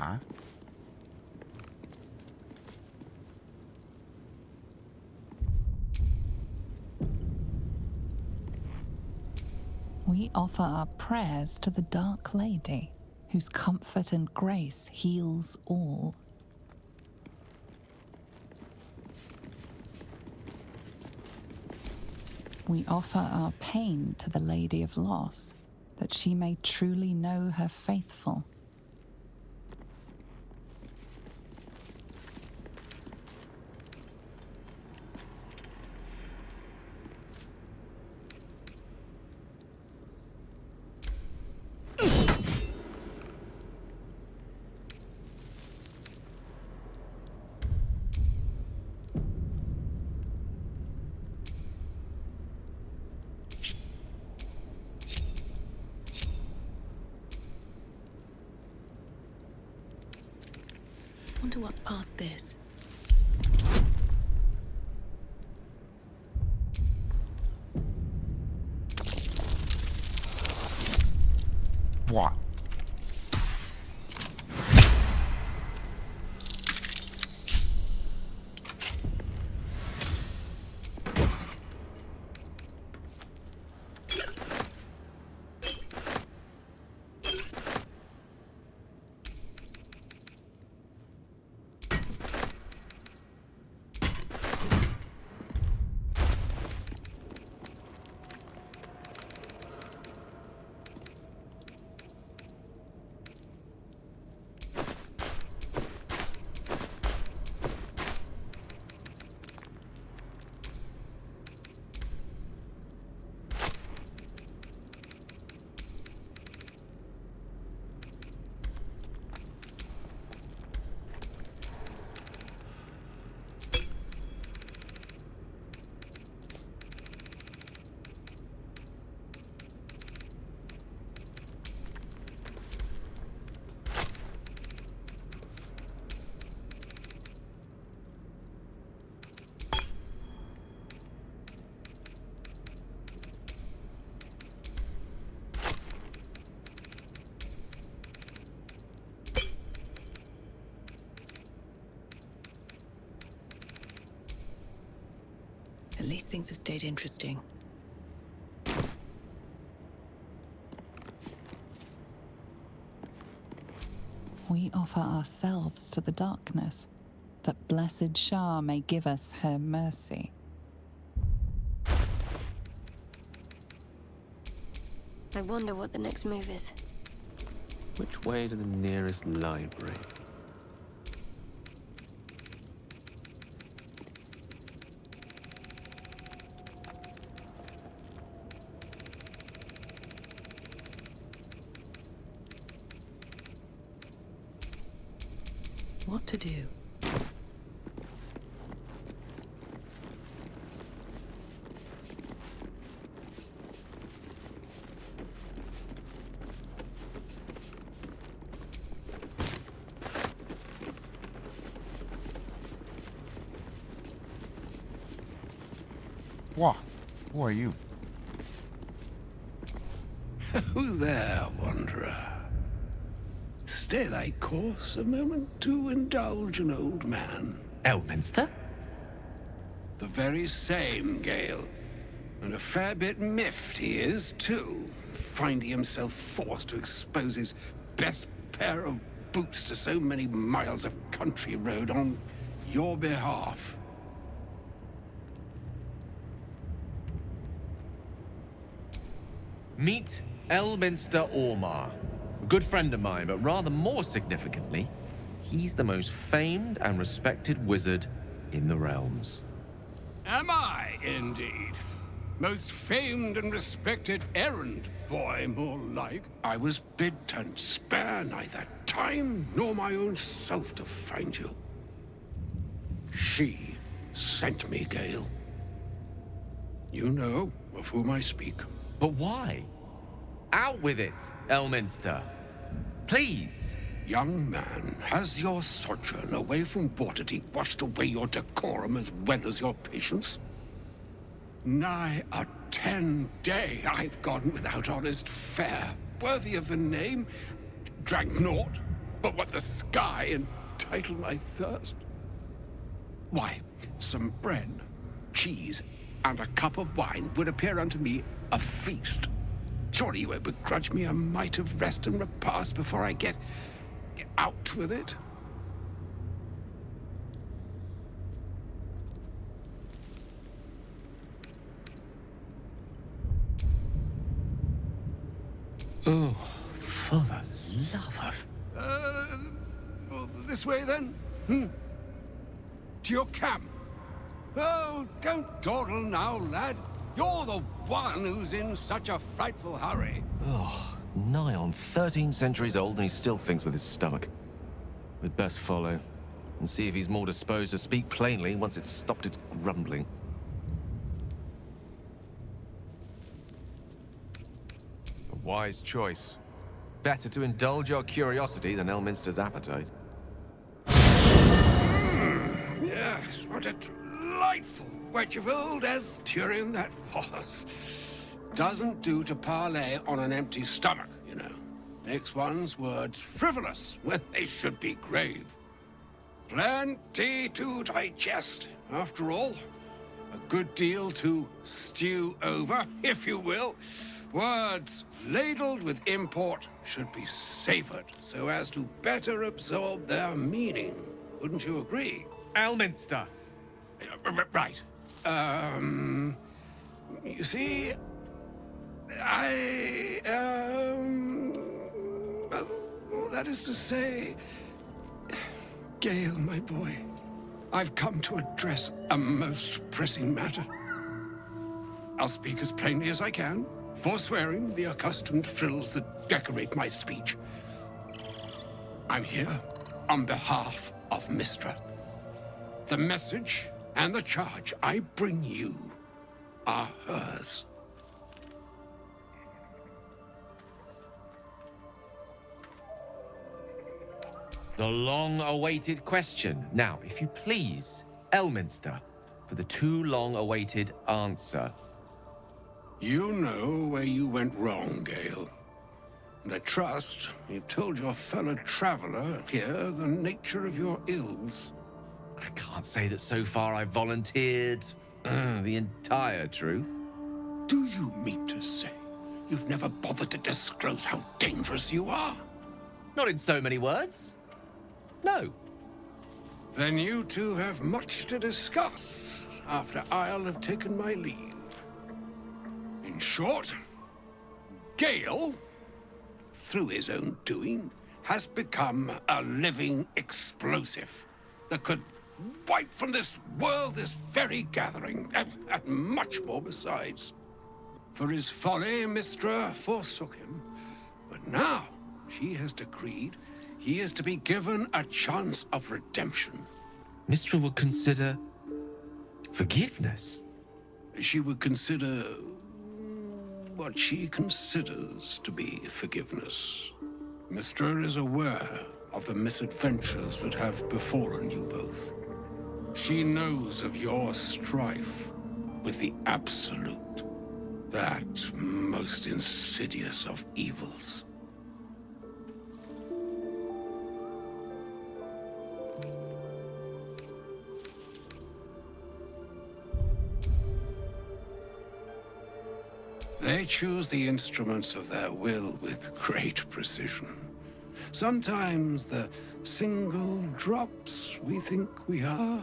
Huh? We offer our prayers to the Dark Lady, whose comfort and grace heals all. We offer our pain to the Lady of Loss, that she may truly know her faithful. Wonder what's past this. What? At least things have stayed interesting. We offer ourselves to the darkness, that blessed Shah may give us her mercy. I wonder what the next move is. Which way to the nearest library? What to do? What? Who are you? Who there, wanderer? Stay thy course a moment to indulge an old man. Elminster? The very same, Gale. And a fair bit miffed he is, too, finding himself forced to expose his best pair of boots to so many miles of country road on your behalf. Meet Elminster Ormar. A good friend of mine, but rather more significantly, he's the most famed and respected wizard in the realms. Am I, indeed? Most famed and respected errand boy, more like. I was bid and spare neither time nor my own self to find you. She sent me, Gale. You know of whom I speak. But why? Out with it, Elminster. Please. Young man, has your sojourn away from Waterdeep washed away your decorum as well as your patience? Nigh a 10-day I've gone without honest fare, worthy of the name. Drank naught, but what the sky entitled my thirst? Why, some bread, cheese, and a cup of wine would appear unto me a feast. Surely you won't begrudge me a mite of rest and repast before I get out with it? Oh, for the love of... Well, this way then? To your camp? Oh, don't dawdle now, lad. You're the one who's in such a frightful hurry. Oh, nigh on 13 centuries old and he still thinks with his stomach. We'd best follow and see if he's more disposed to speak plainly once it's stopped its grumbling. A wise choice. Better to indulge your curiosity than Elminster's appetite. Yes, what a delightful wedge of old Arthurian that was. Doesn't do to parley on an empty stomach, you know. Makes one's words frivolous when they should be grave. Plenty to digest, after all. A good deal to stew over, if you will. Words ladled with import should be savored so as to better absorb their meaning. Wouldn't you agree? Elminster! Right. You see, well, that is to say, Gale, my boy, I've come to address a most pressing matter. I'll speak as plainly as I can, forswearing the accustomed frills that decorate my speech. I'm here on behalf of Mystra. The message and the charge I bring you are hers. The long-awaited question. Now, if you please, Elminster, for the too long-awaited answer. You know where you went wrong, Gale. And I trust you've told your fellow traveler here the nature of your ills. I can't say that so far I've volunteered the entire truth. Do you mean to say you've never bothered to disclose how dangerous you are? Not in so many words. No. Then you two have much to discuss after I'll have taken my leave. In short, Gale, through his own doing, has become a living explosive that could wipe from this world this very gathering, and much more besides. For his folly, Mystra forsook him, but now she has decreed he is to be given a chance of redemption. Mystra would consider forgiveness. She would consider what she considers to be forgiveness. Mystra is aware of the misadventures that have befallen you both. She knows of your strife with the Absolute, that most insidious of evils. They choose the instruments of their will with great precision. Sometimes the single drops we think we are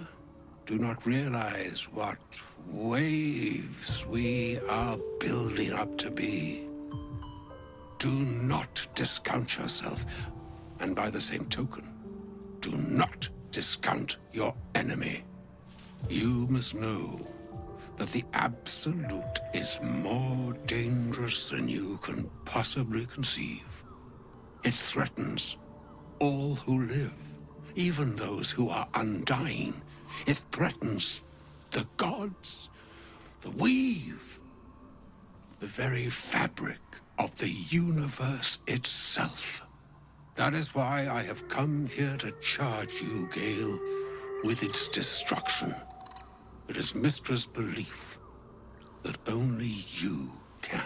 do not realize what waves we are building up to be. Do not discount yourself, and by the same token, do not discount your enemy. You must know that the Absolute is more dangerous than you can possibly conceive. It threatens all who live, even those who are undying. It threatens the gods, the weave, the very fabric of the universe itself. That is why I have come here to charge you, Gale, with its destruction. It is Mystra's belief that only you can.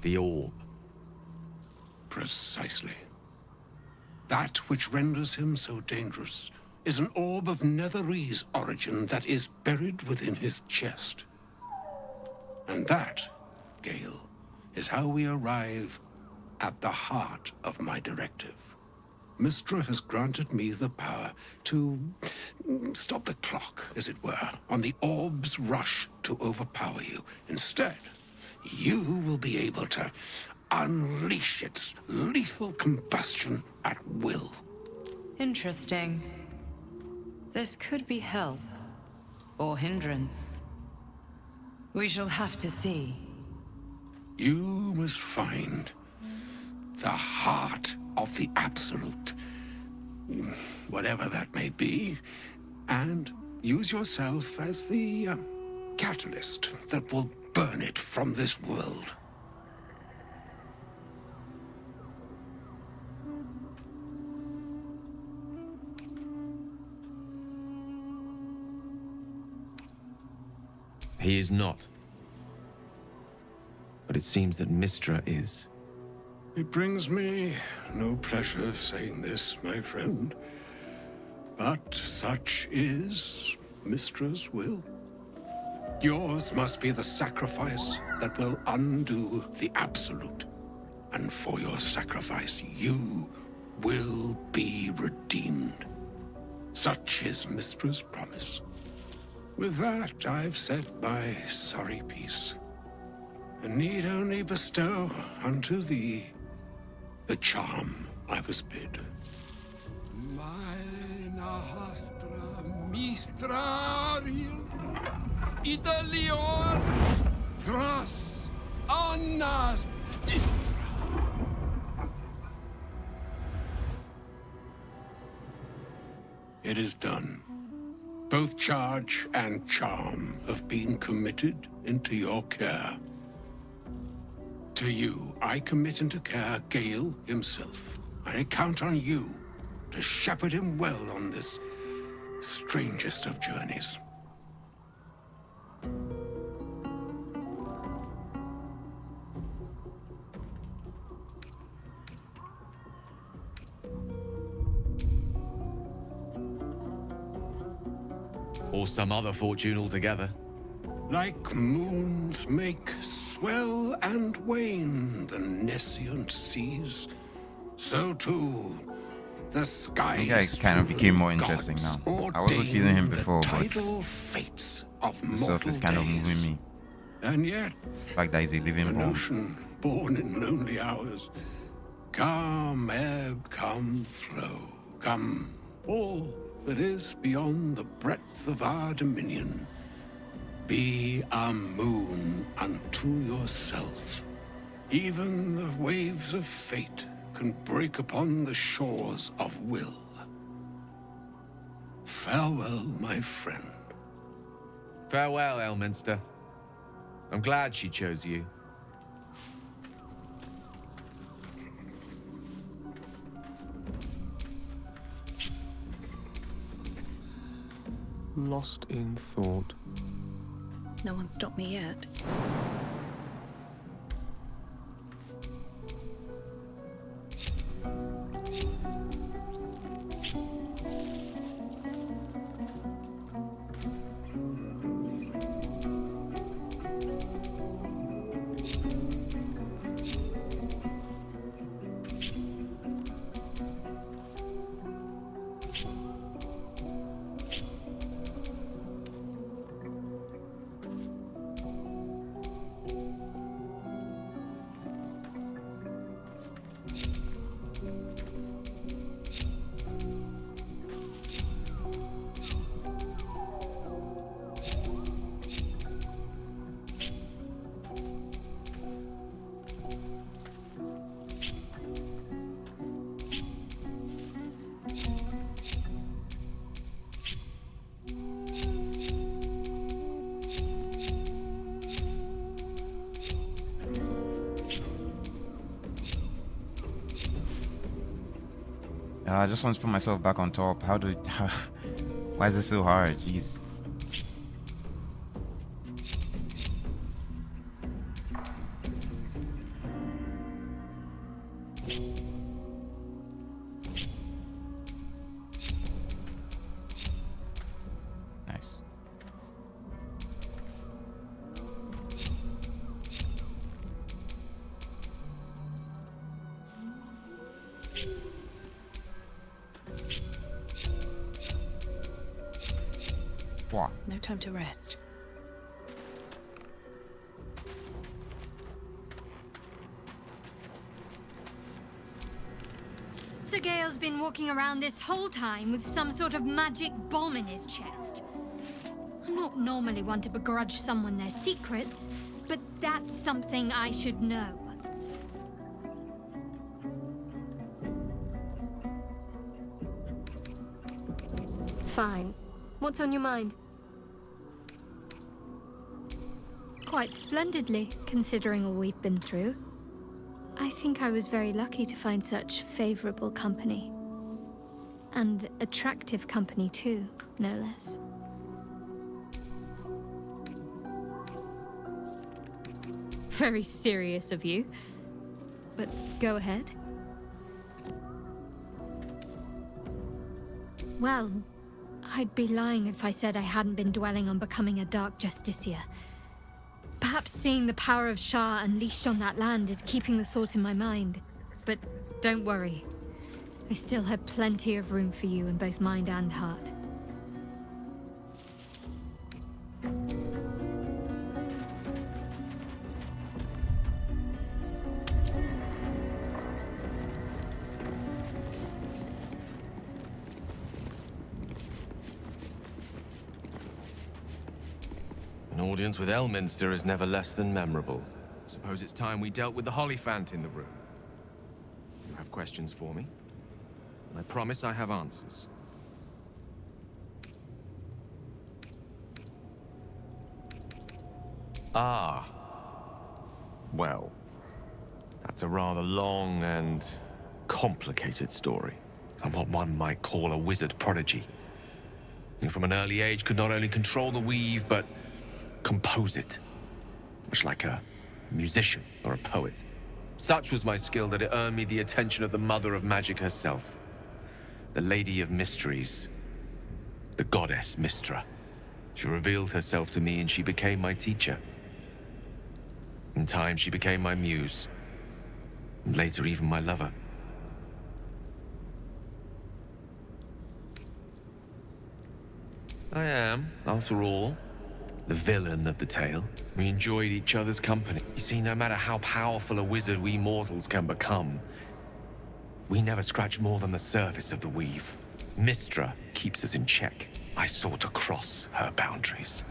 The orb. Precisely. That which renders him so dangerous is an orb of Netherese origin that is buried within his chest. And that, Gale, is how we arrive at the heart of my directive. Mystra has granted me the power to stop the clock, as it were, on the orb's rush to overpower you. Instead, you will be able to unleash its lethal combustion at will. Interesting. This could be help or hindrance. We shall have to see. You must find the heart of the Absolute, whatever that may be, and use yourself as the catalyst that will burn it from this world. He is not. But it seems that Mystra is. It brings me no pleasure saying this, my friend, but such is Mystra's will. Yours must be the sacrifice that will undo the Absolute, and for your sacrifice you will be redeemed. Such is Mystra's promise. With that, I've said my sorry piece, and need only bestow unto thee the charm I was bid. Mina hastra mistraril Italior thras annas distra. It is done. Both charge and charm have been committed into your care. To you, I commit into care Gale himself. I count on you to shepherd him well on this strangest of journeys. Or some other fortune altogether. Like moons make swell and wane the nescient seas, so too the skies. That guy kind of became more interesting now. I wasn't feeling him before, but fates of the stuff is kind of moving me. And yet, The fact that he's a living an bomb. ocean born in lonely hours. Come, ebb, come, flow, come, all that is beyond the breadth of our dominion. Be a moon unto yourself. Even the waves of fate can break upon the shores of will. Farewell, my friend. Farewell, Elminster. I'm glad she chose you. Lost in thought. No one stopped me yet. I just want to put myself back on top. Why is it so hard? Jeez. Pwah. No time to rest. Sir Gale's been walking around this whole time with some sort of magic bomb in his chest. I'm not normally one to begrudge someone their secrets, but that's something I should know. Fine. What's on your mind? Quite splendidly, considering all we've been through. I think I was very lucky to find such favorable company. And attractive company too, no less. Very serious of you. But go ahead. Well, I'd be lying if I said I hadn't been dwelling on becoming a Dark Justiciar. Perhaps seeing the power of Shah unleashed on that land is keeping the thought in my mind. But don't worry. I still have plenty of room for you in both mind and heart. An audience with Elminster is never less than memorable. Suppose it's time we dealt with the Hollyphant in the room. You have questions for me? I promise I have answers. Ah. Well, that's a rather long and complicated story. I'm what one might call a wizard prodigy. Who from an early age could not only control the weave, but compose it. Much like a musician or a poet. Such was my skill that it earned me the attention of the mother of magic herself. The Lady of Mysteries. The goddess Mystra. She revealed herself to me and she became my teacher. In time, she became my muse. And later, even my lover. I am, after all, the villain of the tale. We enjoyed each other's company. You see, no matter how powerful a wizard we mortals can become, we never scratch more than the surface of the weave. Mystra keeps us in check. I sought to cross her boundaries.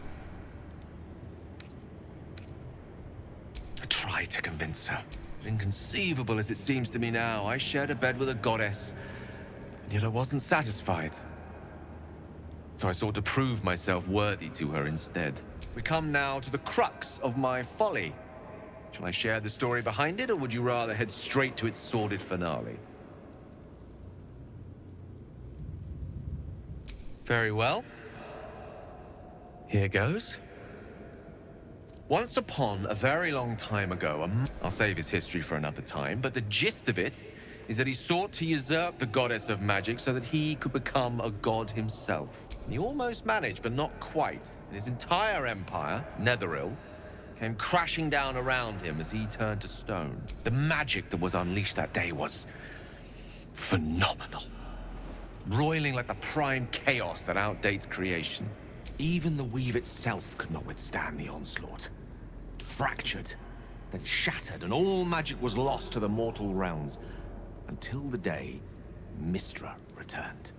I tried to convince her. Inconceivable as it seems to me now, I shared a bed with a goddess, and yet I wasn't satisfied. So I sought to prove myself worthy to her instead. We come now to the crux of my folly. Shall I share the story behind it, or would you rather head straight to its sordid finale? Very well. Here goes. Once upon a very long time ago, I'll save his history for another time, but the gist of it is that he sought to usurp the goddess of magic so that he could become a god himself. And he almost managed, but not quite. And his entire empire, Netheril, came crashing down around him as he turned to stone. The magic that was unleashed that day was phenomenal. Roiling like the prime chaos that outdates creation. Even the weave itself could not withstand the onslaught. It fractured, then shattered, and all magic was lost to the mortal realms. Until the day Mystra returned.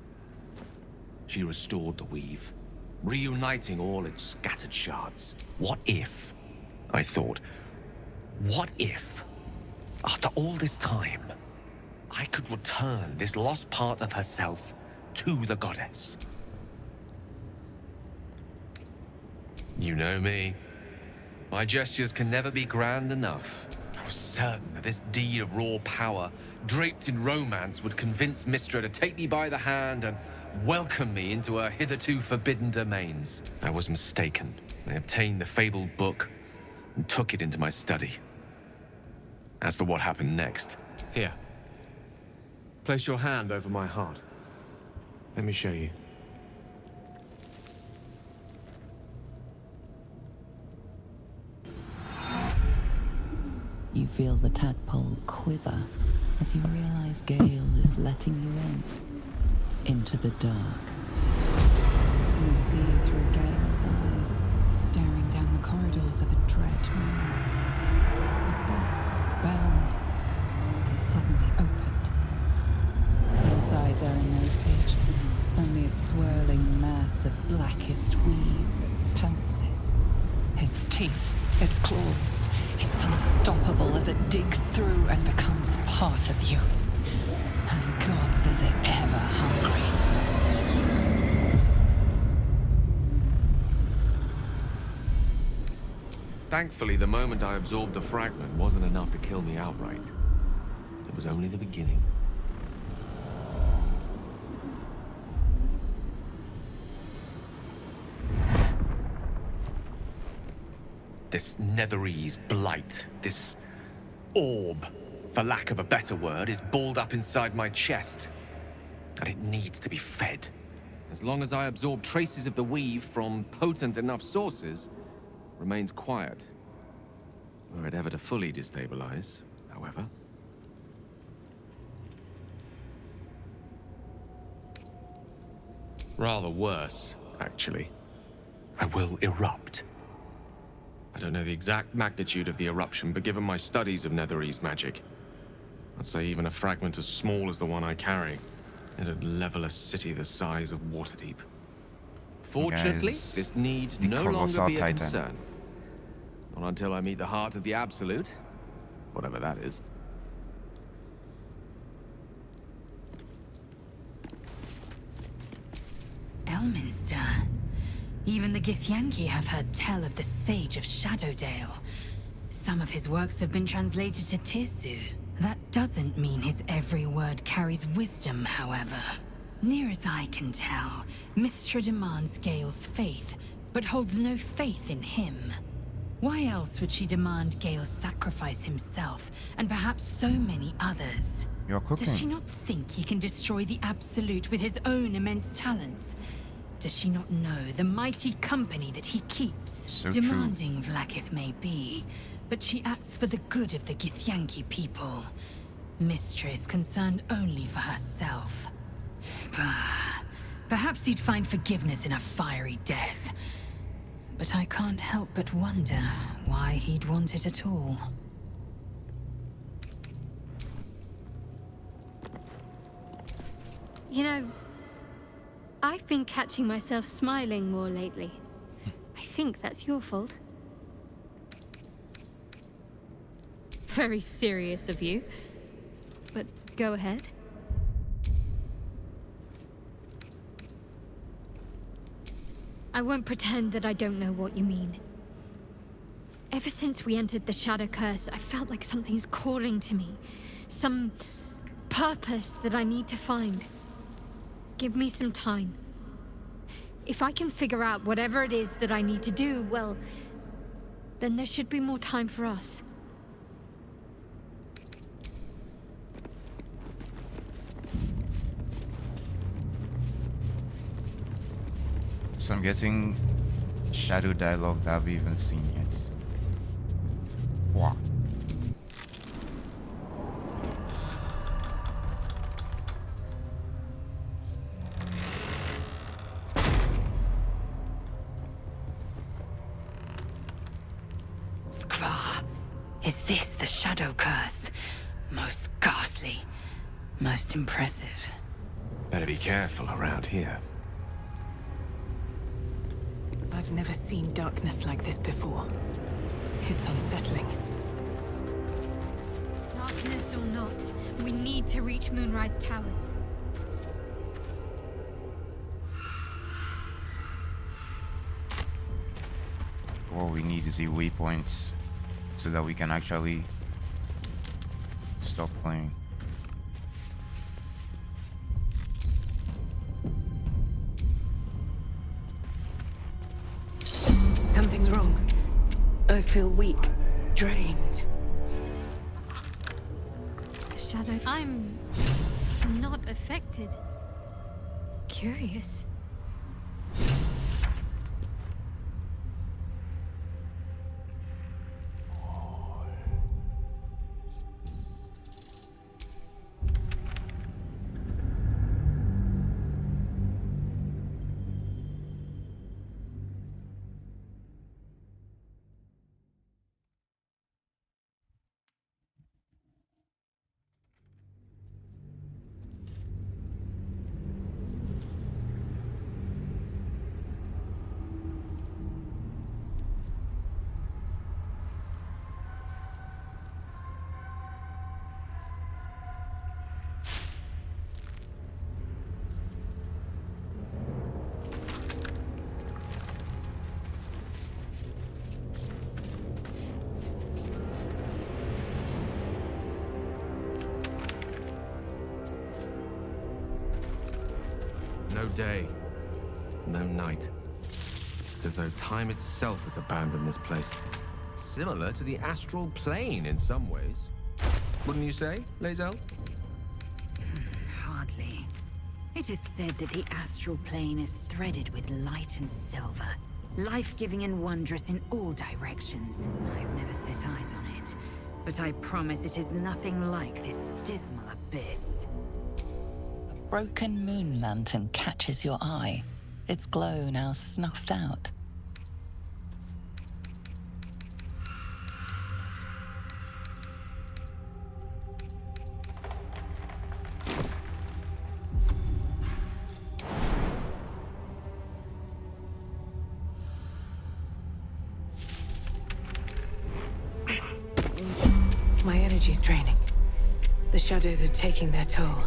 She restored the weave, reuniting all its scattered shards. What if, I thought, what if, after all this time, I could return this lost part of herself to the goddess? You know me. My gestures can never be grand enough. I was certain that this deed of raw power, draped in romance, would convince Mystra to take me by the hand and welcome me into her hitherto forbidden domains. I was mistaken. I obtained the fabled book and took it into my study. As for what happened next, here. Place your hand over my heart. Let me show you. You feel the tadpole quiver as you realize Gale is letting you in into the dark. You see through Gale's eyes, staring down the corridors of a dread memory. A book bound and suddenly opened. Inside there are no pages, only a swirling mass of blackest weave that pounces. Its teeth, its claws, it's unstoppable as it digs through and becomes part of you. And gods, is it ever hungry. Thankfully, the moment I absorbed the fragment wasn't enough to kill me outright. It was only the beginning. This Netherese blight, this orb, for lack of a better word, is balled up inside my chest. And it needs to be fed. As long as I absorb traces of the weave from potent enough sources, remains quiet. Were it ever to fully destabilize, however. Rather worse, actually. I will erupt. I don't know the exact magnitude of the eruption, but given my studies of Netherese magic, I'd say even a fragment as small as the one I carry, it'd level a city the size of Waterdeep. Fortunately, Guys, this need the no longer Colossal be a Titan. concern. Not until I meet the heart of the Absolute, whatever that is. Elminster. Even the Githyanki have heard tell of the Sage of Shadowdale. Some of his works have been translated to Tirsu. That doesn't mean his every word carries wisdom, however. Near as I can tell, Mystra demands Gale's faith, but holds no faith in him. Why else would she demand Gale sacrifice himself, and perhaps so many others? You're cooking. Does she not think he can destroy the Absolute with his own immense talents? Does she not know the mighty company that he keeps? So true. Demanding Vlaakith may be, but she acts for the good of the Githyanki people. Mystra is concerned only for herself. Perhaps he'd find forgiveness in a fiery death. But I can't help but wonder why he'd want it at all. You know, I've been catching myself smiling more lately. I think that's your fault. Very serious of you. But go ahead. I won't pretend that I don't know what you mean. Ever since we entered the Shadow Curse, I felt like something's calling to me. Some purpose that I need to find. Give me some time. If I can figure out whatever it is that I need to do, well, then there should be more time for us. So I'm guessing shadow dialogue that we haven't seen yet. Wow. Skvar, is this the Shadow Curse? Most ghastly, most impressive. Better be careful around here. I've never seen darkness like this before. It's unsettling. Darkness or not, we need to reach Moonrise Towers. What we need is a waypoint so that we can actually stop playing. Something's wrong. I feel weak, drained. The shadow. I'm not affected. Curious. No day, no night. It's as though time itself has abandoned this place. Similar to the astral plane in some ways. Wouldn't you say, Lae'zel? Hardly. It is said that the astral plane is threaded with light and silver, life-giving and wondrous in all directions. I've never set eyes on it, but I promise it is nothing like this dismal abyss. A broken moon lantern catches your eye, its glow now snuffed out. My energy's draining. The shadows are taking their toll.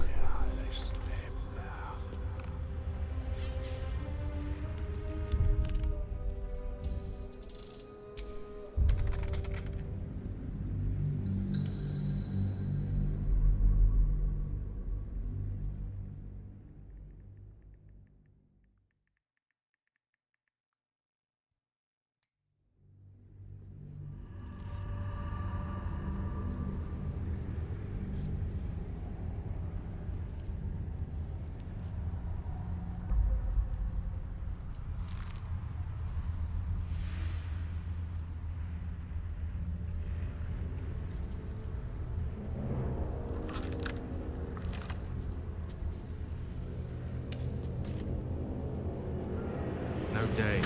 No day,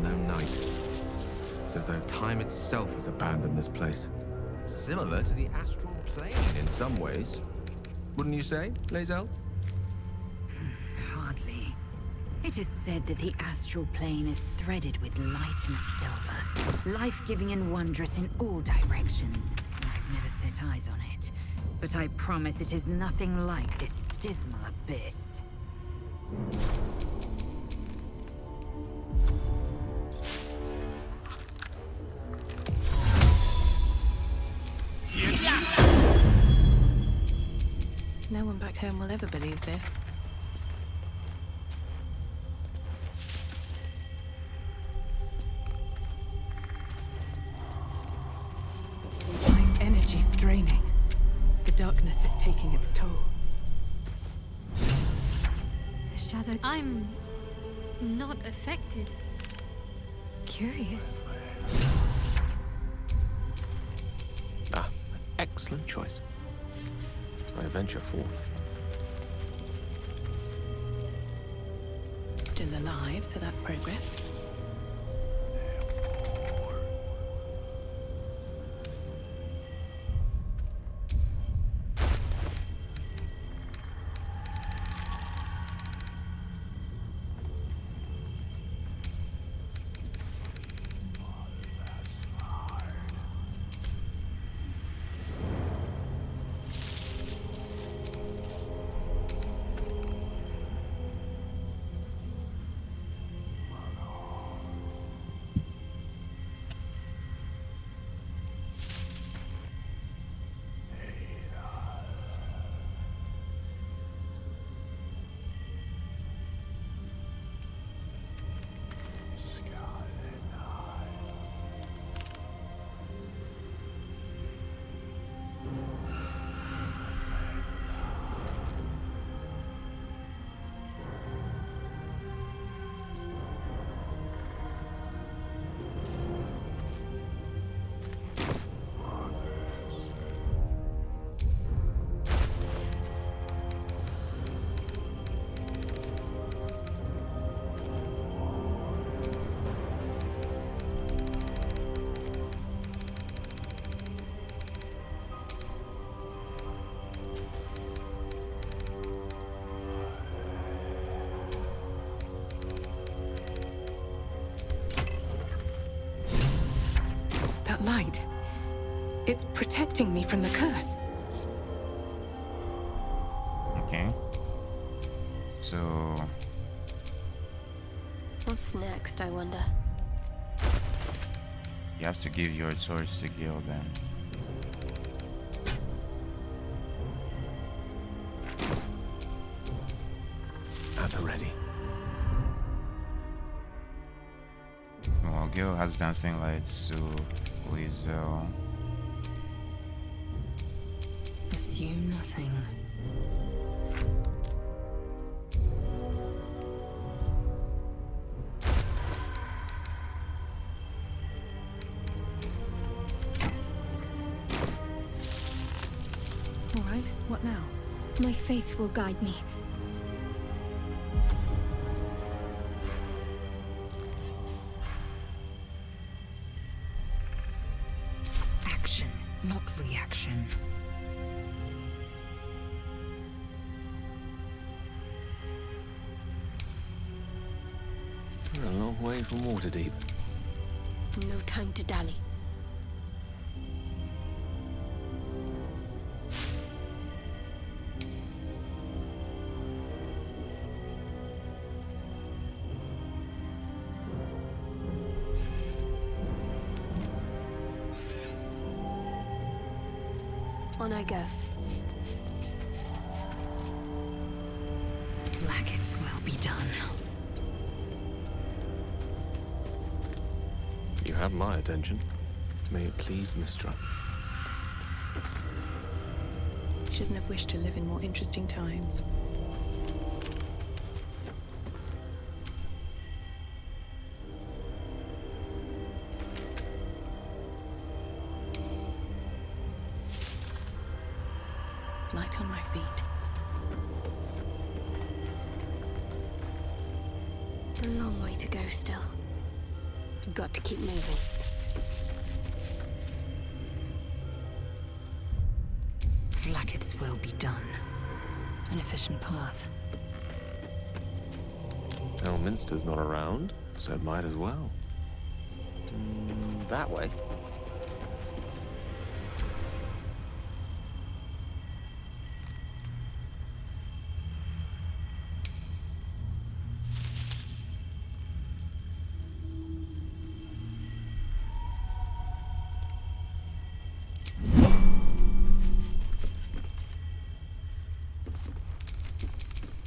no night. It's as though time itself has abandoned this place. Similar to the astral plane in some ways. Wouldn't you say, Lae'zel? Hardly. It is said that the astral plane is threaded with light and silver, life-giving and wondrous in all directions. I've never set eyes on it, but I promise it is nothing like this dismal abyss. No one back home will ever believe this. My energy's draining. The darkness is taking its toll. The shadow. I'm not affected. Curious. Ah, an excellent choice. I venture forth. Still alive, so that's progress. Light. It's protecting me from the curse. Okay. So... What's next, I wonder? you have to give your torch to Gil then. At the Gale has dancing lights, so Weasel. Assume nothing. All right, what now? My faith will guide me. Action, not reaction. We're a long way from Waterdeep. No time to dally. On I go. Blackets will be done. You have my attention. May it please Mistra. Shouldn't have wished to live in more interesting times. Light on my feet. A long way to go still. Got to keep moving. Blackets will be done. An efficient path. Elminster's not around, so it might as well. That way.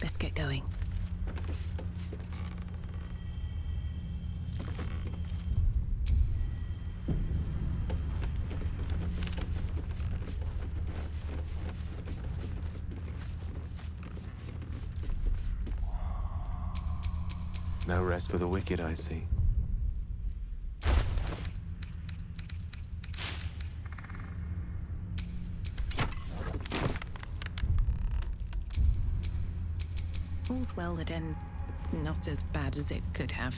Let's get going. No rest for the wicked, I see. All's well that ends not as bad as it could have.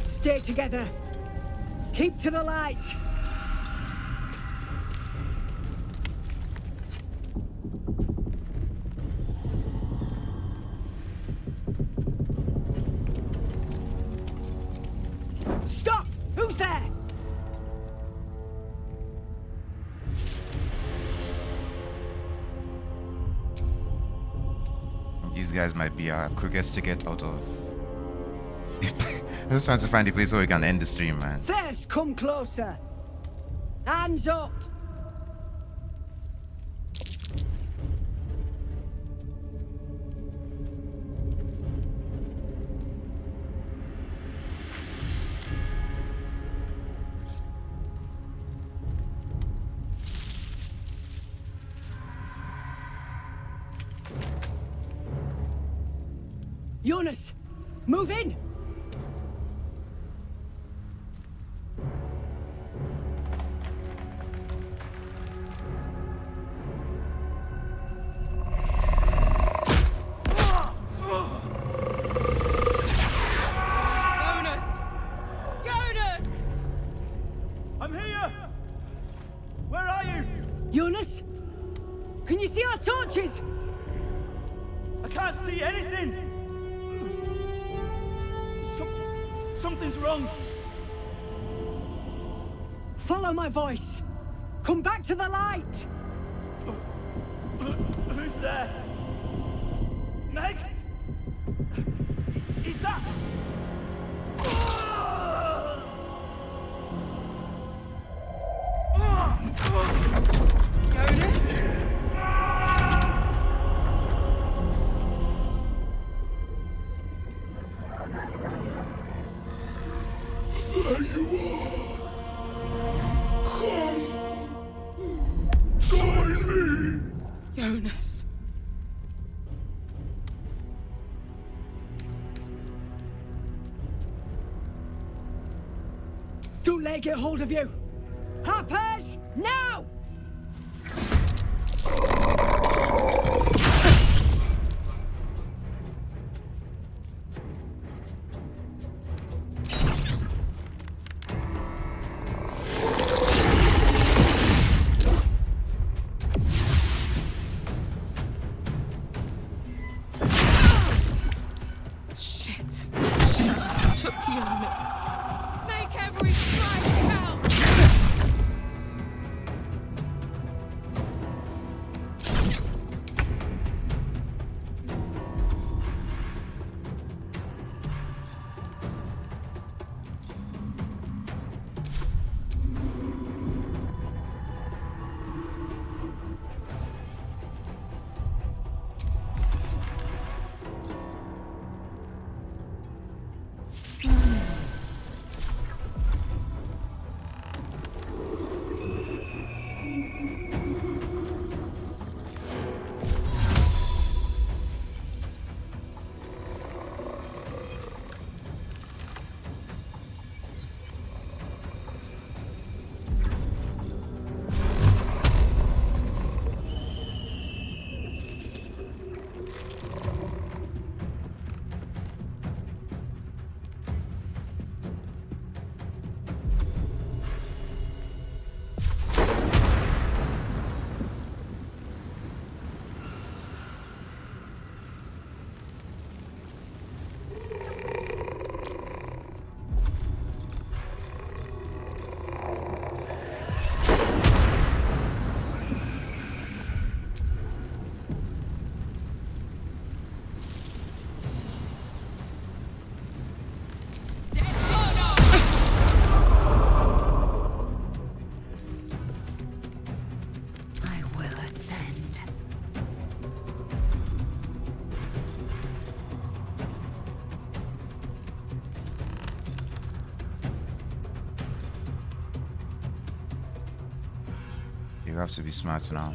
Stay together. Keep to the light. Stop! Who's there? These guys might be our quickest to get out of. I'm just trying to find a place where we can end the stream, man. First, come closer. Hands up. Jonas, move in. Jonas? Can you see our torches? I can't see anything! Something's wrong! Follow my voice! Come back to the light! Who's there? Meg? Is that... Jonas? where you are. Come. Join me. Jonas. Don't let it get hold of you! Harpers, now! Shit. Took Jonas. Make every strike count! I will ascend. You have to be smart now.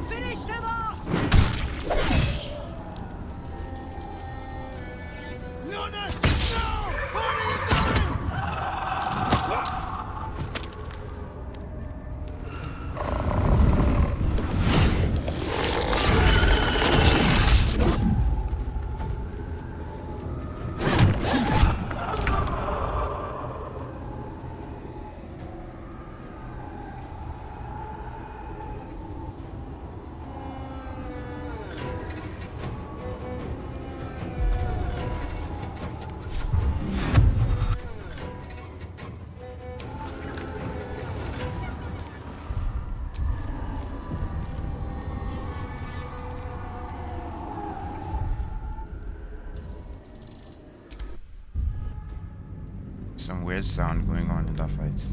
Finish them off! Leonis! No! What are you doing? Some weird sound going on in that fight.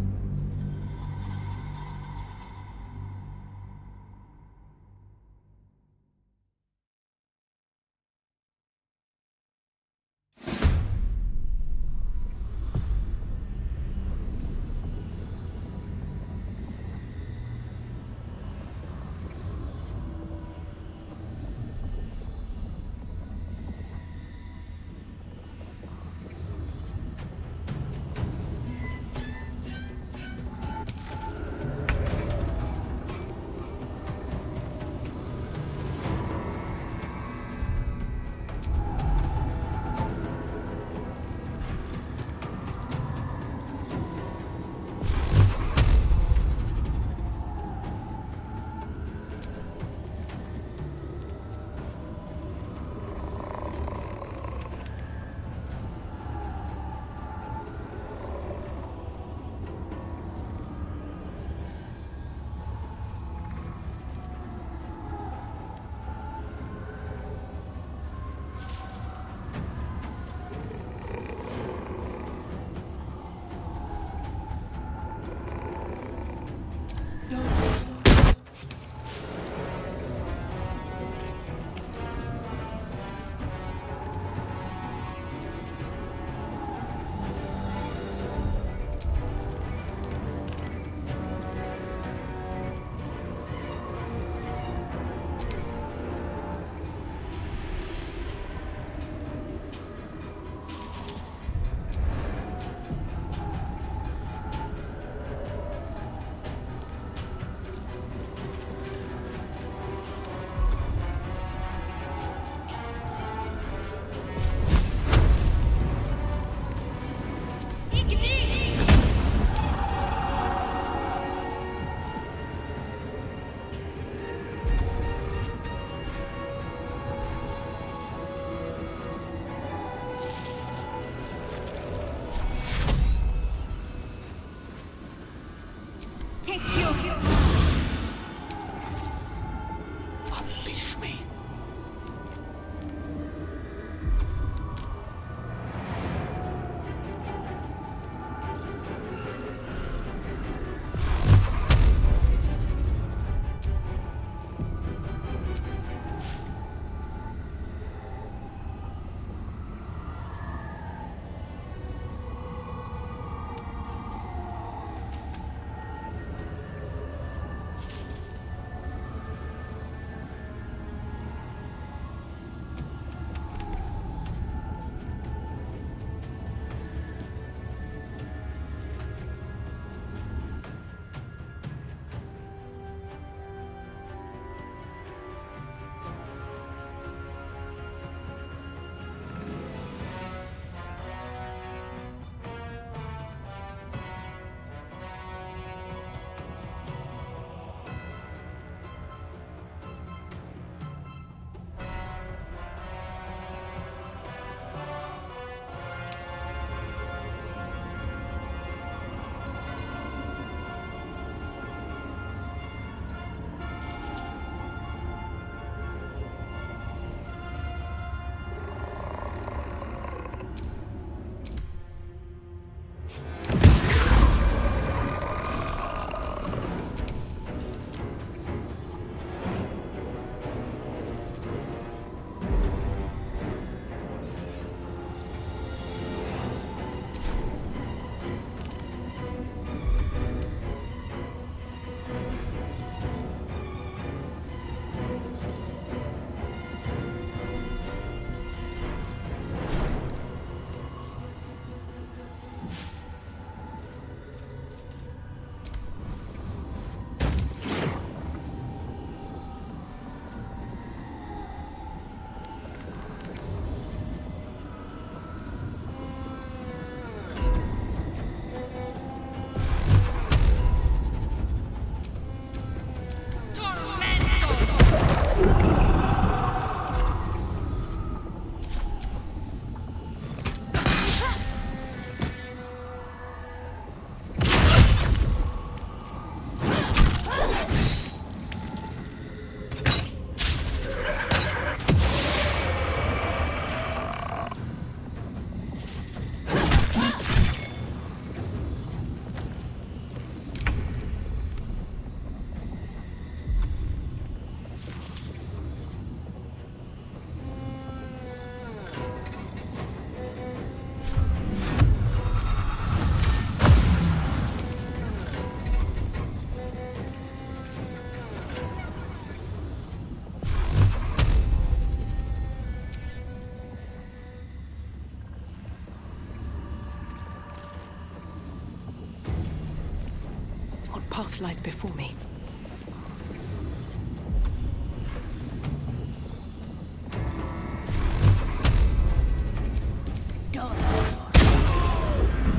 path lies before me.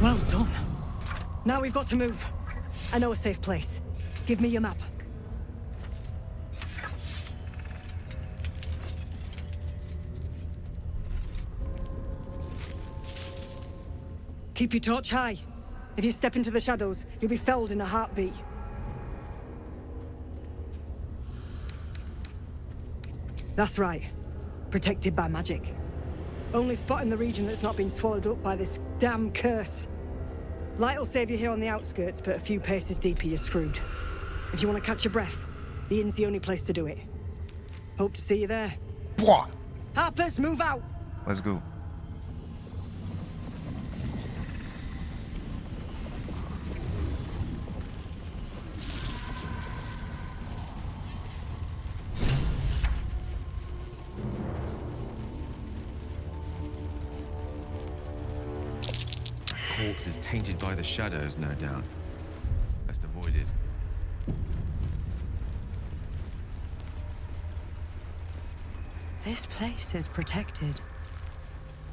Well done. Now we've got to move. I know a safe place. Give me your map. Keep your torch high. If you step into the shadows, you'll be felled in a heartbeat. That's right. Protected by magic. Only spot in the region that's not been swallowed up by this damn curse. Light will save you here on the outskirts, but a few paces deeper you're screwed. If you want to catch your breath, the inn's the only place to do it. Hope to see you there. Bwah! Harpers, move out! Let's go. Corpse is tainted by the shadows, no doubt. Best avoid it. This place is protected.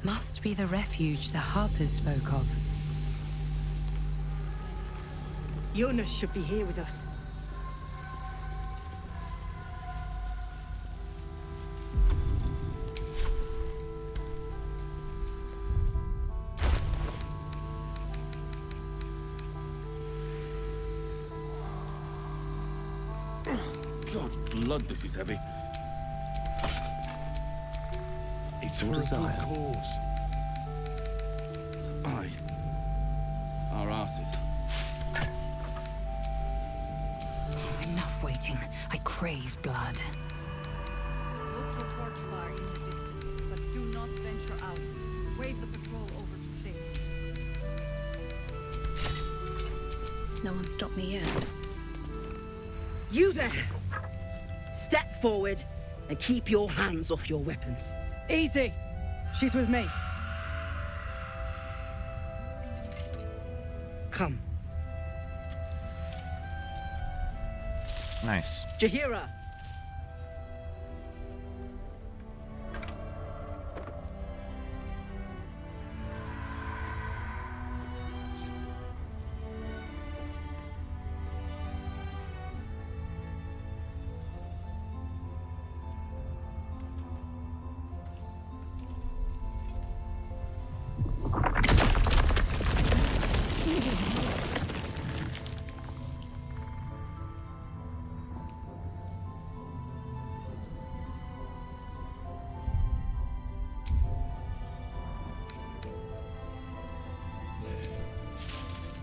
Must be the refuge the Harpers spoke of. Jonas should be here with us. God's blood, this is heavy. It's for a good cause. Aye. Our asses. Enough waiting. I crave blood. Look for torch fire in the distance, but do not venture out. Wave the patrol over to safety. No one stopped me yet. You there! Step forward and keep your hands off your weapons. Easy! She's with me. Come. Nice. Jahira!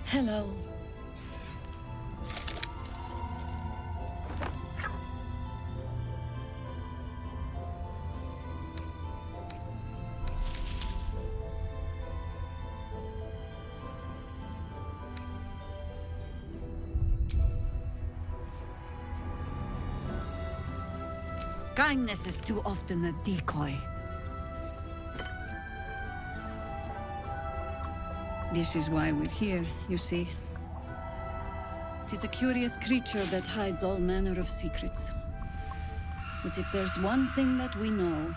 Hello. Kindness is too often a decoy. This is why we're here, you see. It is a curious creature that hides all manner of secrets. But if there's one thing that we know,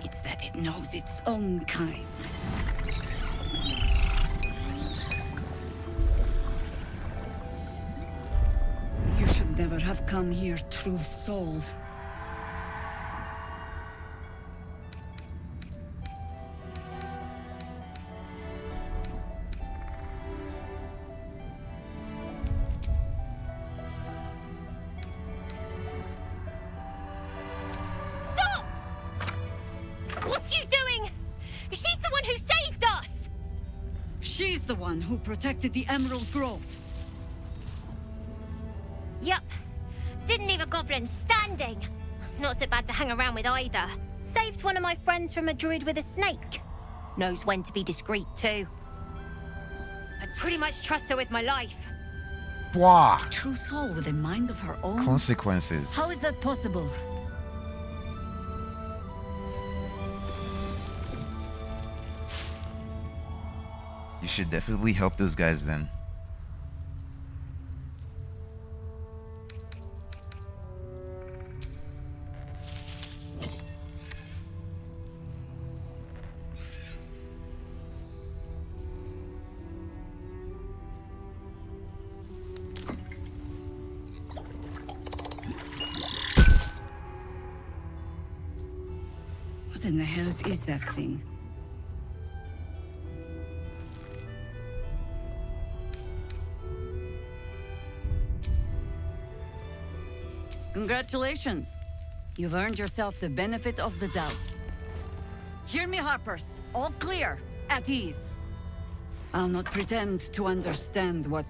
it's that it knows its own kind. You should never have come here, true soul. The one who protected the Emerald Grove. Yup. Didn't leave a goblin standing. Not so bad to hang around with either. Saved one of my friends from a druid with a snake. Knows when to be discreet too. I'd pretty much trust her with my life. Wow. A true soul with a mind of her own? Consequences. How is that possible? You should definitely help those guys then. What in the hells is that thing? Congratulations. You've earned yourself the benefit of the doubt. Hear me, Harpers. All clear. At ease. I'll not pretend to understand what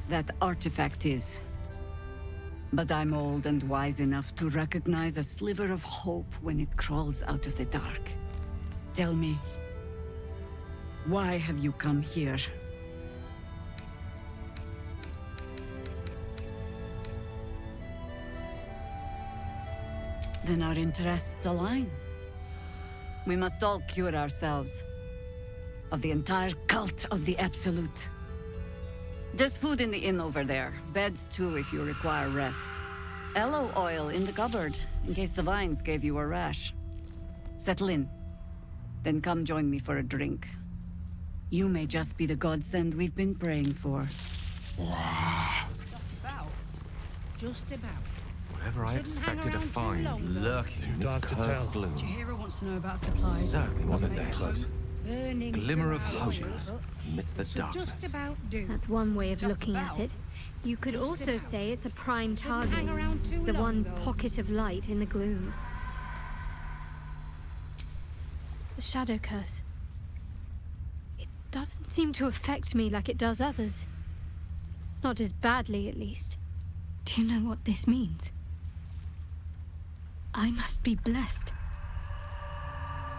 that artifact is. But I'm old and wise enough to recognize a sliver of hope when it crawls out of the dark. Tell me, why have you come here? Then our interests align. We must all cure ourselves of the entire cult of the Absolute. There's food in the inn over there. Beds too if you require rest. Aloe oil in the cupboard, in case the vines gave you a rash. Settle in. Then come join me for a drink. You may just be the godsend we've been praying for. Just about. Whatever I expected to find lurking in this cursed gloom. Chihiro wants to know about supplies. Certainly wasn't there close. Burning Glimmer of for hope hours, amidst the so darkness. just about do. That's one way of looking at it. You could Just also about. say it's a prime Shouldn't hang target. around too The long, one though. pocket of light in the gloom. The shadow curse. It doesn't seem to affect me like it does others. Not as badly, at least. Do you know what this means? I must be blessed.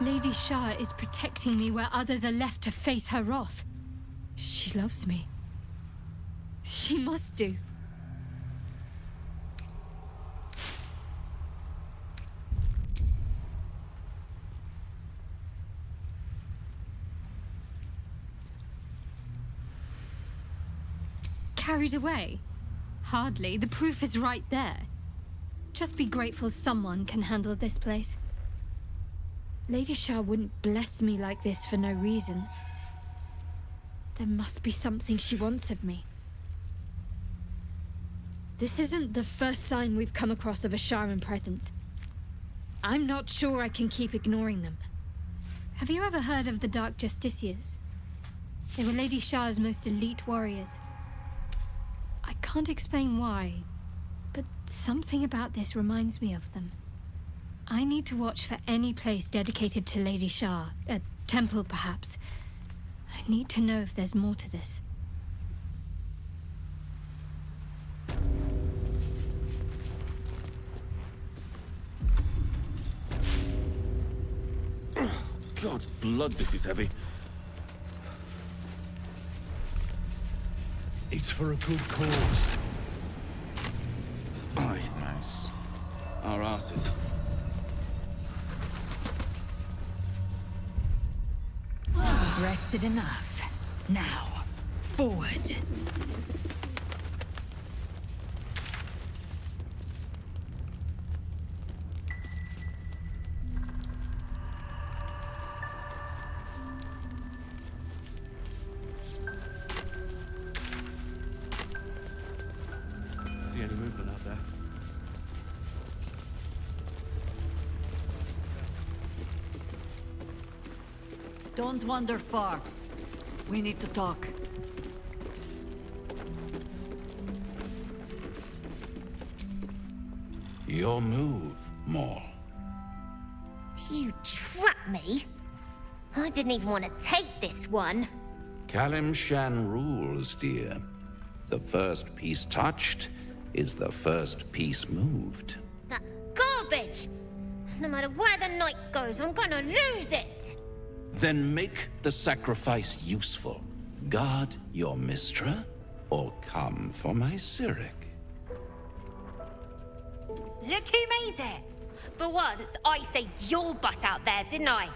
Lady Shah is protecting me where others are left to face her wrath. She loves me. She must do. Carried away? Hardly. The proof is right there. Just be grateful someone can handle this place. Lady Shah wouldn't bless me like this for no reason. There must be something she wants of me. This isn't the first sign we've come across of a Sharan presence. I'm not sure I can keep ignoring them. Have you ever heard of the Dark Justiciars? They were Lady Shah's most elite warriors. I can't explain why, but something about this reminds me of them. I need to watch for any place dedicated to Lady Shah, a temple perhaps. I need to know if there's more to this. God's blood, this is heavy. It's for a good cause. Aye. Nice. Our asses. Rested enough. Now, forward. See any movement out there? Don't wander far. We need to talk. Your move, Maul. You trapped me? I didn't even want to take this one. Kalim Shan rules, dear. The first piece touched is the first piece moved. That's garbage! No matter where the night goes, I'm gonna lose it! Then make the sacrifice useful. Guard your Mistra, or come for my Cyric. Look who made it! For once, I saved your butt out there, didn't I?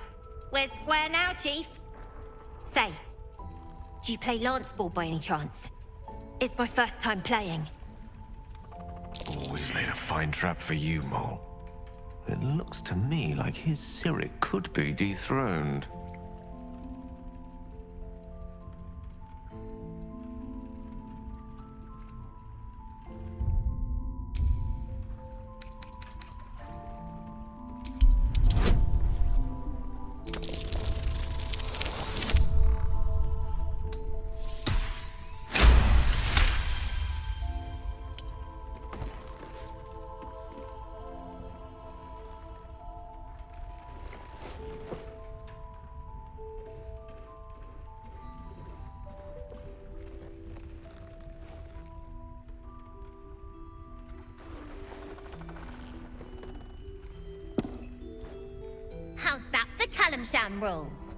We're square now, Chief. Say, Do you play lance ball by any chance? It's my first time playing. Always laid a fine trap for you, Mole. It looks to me like his Cyric could be dethroned. How's that for Kalimshan rules?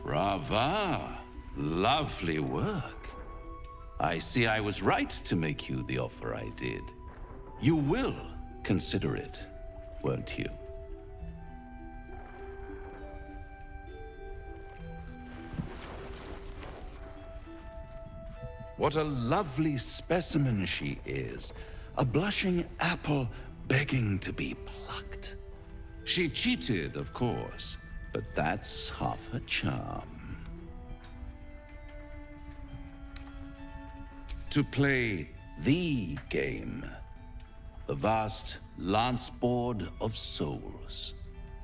Brava. Lovely work. I see I was right to make you the offer I did. You will consider it, won't you? What a lovely specimen she is. A blushing apple begging to be plucked. She cheated, of course, but that's half her charm. To play the game, the vast lance board of souls.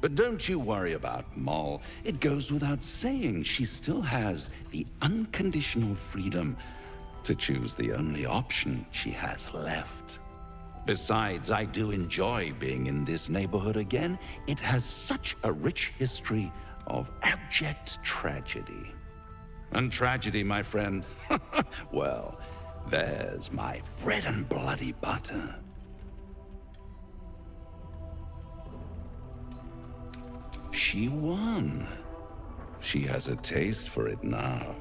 But don't you worry about Moll. It goes without saying she still has the unconditional freedom to choose the only option she has left. Besides, I do enjoy being in this neighborhood again. It has such a rich history of abject tragedy. And tragedy, my friend, well, there's my bread and bloody butter. She won. She has a taste for it now.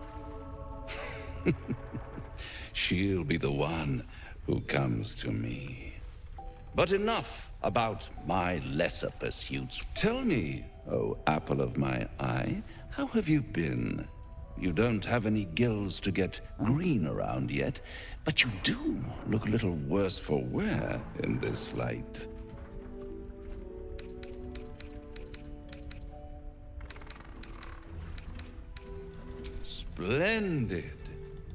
She'll be the one who comes to me. But enough about my lesser pursuits. Tell me, oh apple of my eye, how have you been? You don't have any gills to get green around yet, but you do look a little worse for wear in this light. Splendid.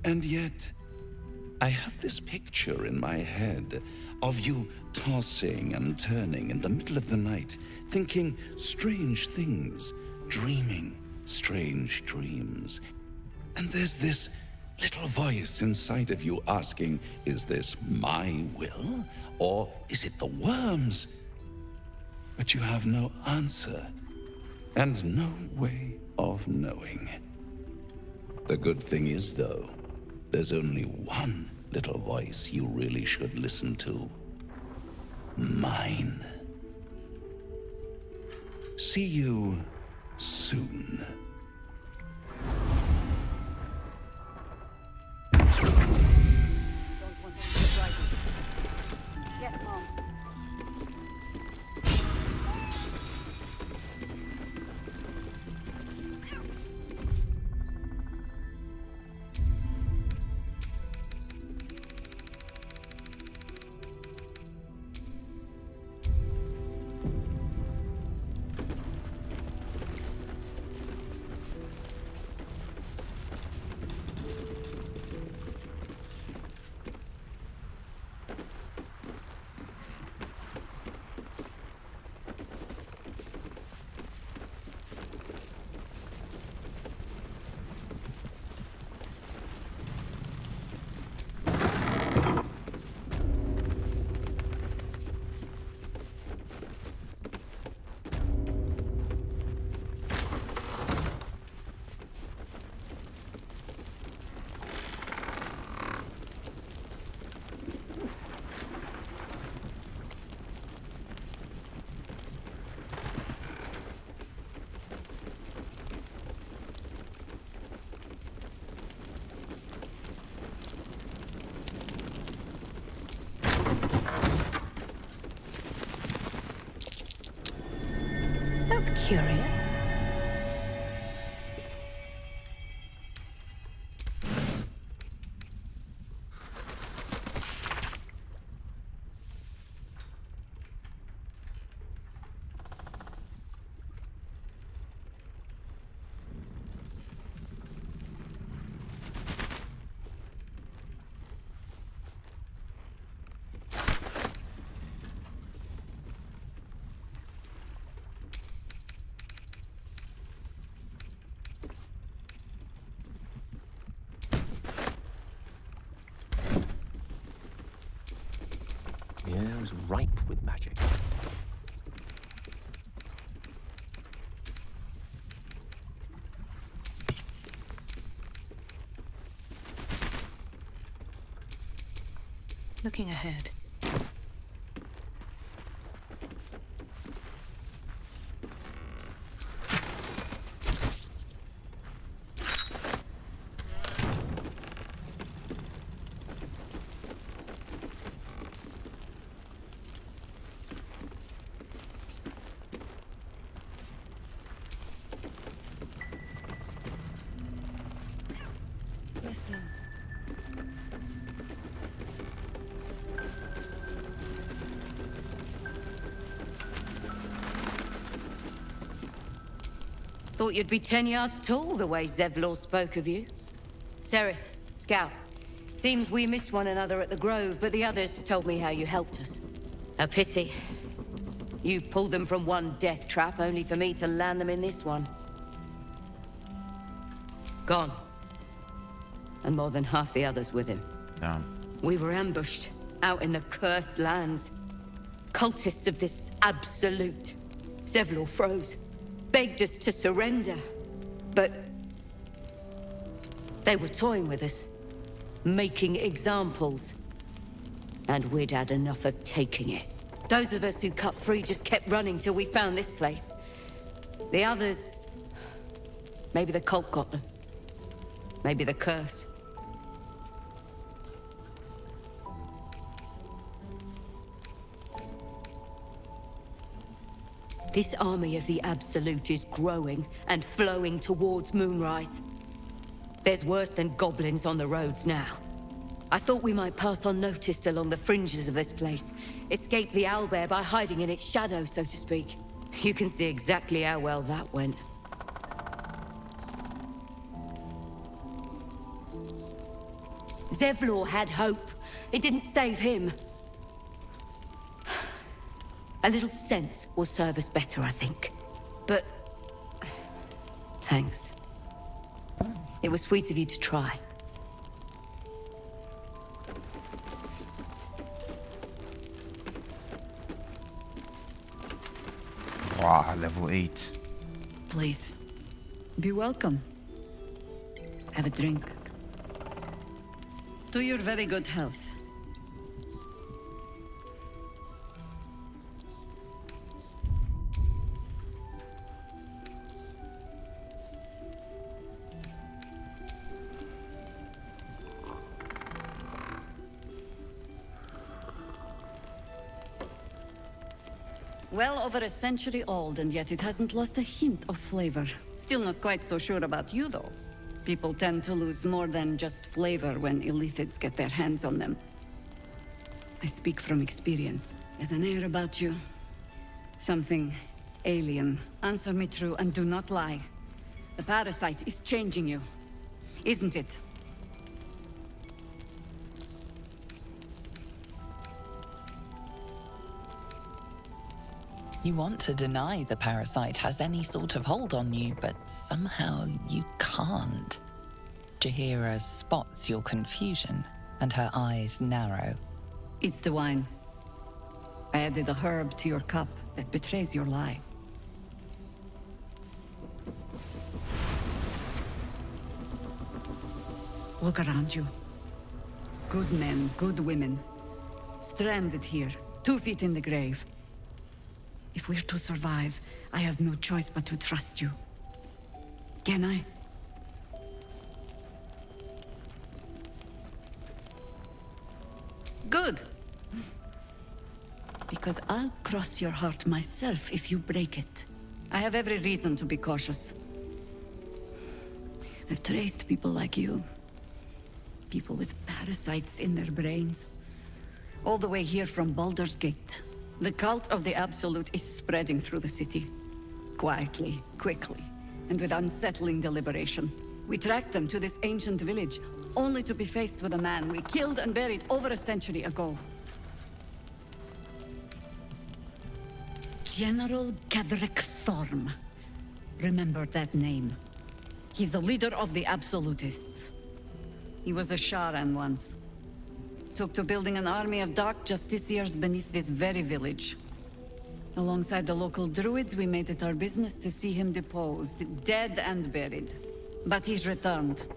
And yet, I have this picture in my head of you tossing and turning in the middle of the night, thinking strange things, dreaming strange dreams. And there's this little voice inside of you asking, is this my will, or is it the worm's? But you have no answer, and no way of knowing. The good thing is, though, there's only one little voice you really should listen to. Mine. See you soon. That's curious. was ripe with magic. Looking ahead. Listen. Thought you'd be 10 yards tall the way Zevlor spoke of you. Cerith, Scout. Seems we missed one another at the Grove, but the others told me how you helped us. A pity. You pulled them from one death trap, only for me to land them in this one. Gone. And more than half the others with him. Damn. We were ambushed, out in the cursed lands. Cultists of this absolute. Zevlor froze. Begged us to surrender. But they were toying with us. Making examples. And we'd had enough of taking it. Those of us who cut free just kept running till we found this place. The others... maybe the cult got them. Maybe the curse. This army of the Absolute is growing and flowing towards Moonrise. There's worse than goblins on the roads now. I thought we might pass unnoticed along the fringes of this place. Escape the owlbear by hiding in its shadow, so to speak. You can see exactly how well that went. Zevlor had hope. It didn't save him. A little sense will serve us better, I think. But... thanks. It was sweet of you to try. Wow, level 8. Please, be welcome. Have a drink. To your very good health. Well over a century old, and yet it hasn't lost a hint of flavor. Still not quite so sure about you, though. People tend to lose more than just flavor when illithids get their hands on them. I speak from experience. There's an air about you. Something alien. Answer me true and do not lie. The parasite is changing you, isn't it? You want to deny the parasite has any sort of hold on you, but somehow you can't. Jahira spots your confusion, and her eyes narrow. It's the wine. I added a herb to your cup that betrays your lie. Look around you. Good men, good women. Stranded here, 2 feet in the grave. If we're to survive, I have no choice but to trust you. Can I? Good. Because I'll cross your heart myself if you break it. I have every reason to be cautious. I've traced people like you. People with parasites in their brains. All the way here from Baldur's Gate. The cult of the Absolute is spreading through the city. Quietly, quickly, and with unsettling deliberation. We tracked them to this ancient village, only to be faced with a man we killed and buried over a century ago. General Gadrick Thorm. Remember that name. He's the leader of the Absolutists. He was a Sharan once. took to building an army of dark justiciars beneath this very village. Alongside the local druids, we made it our business to see him deposed, dead and buried. But he's returned.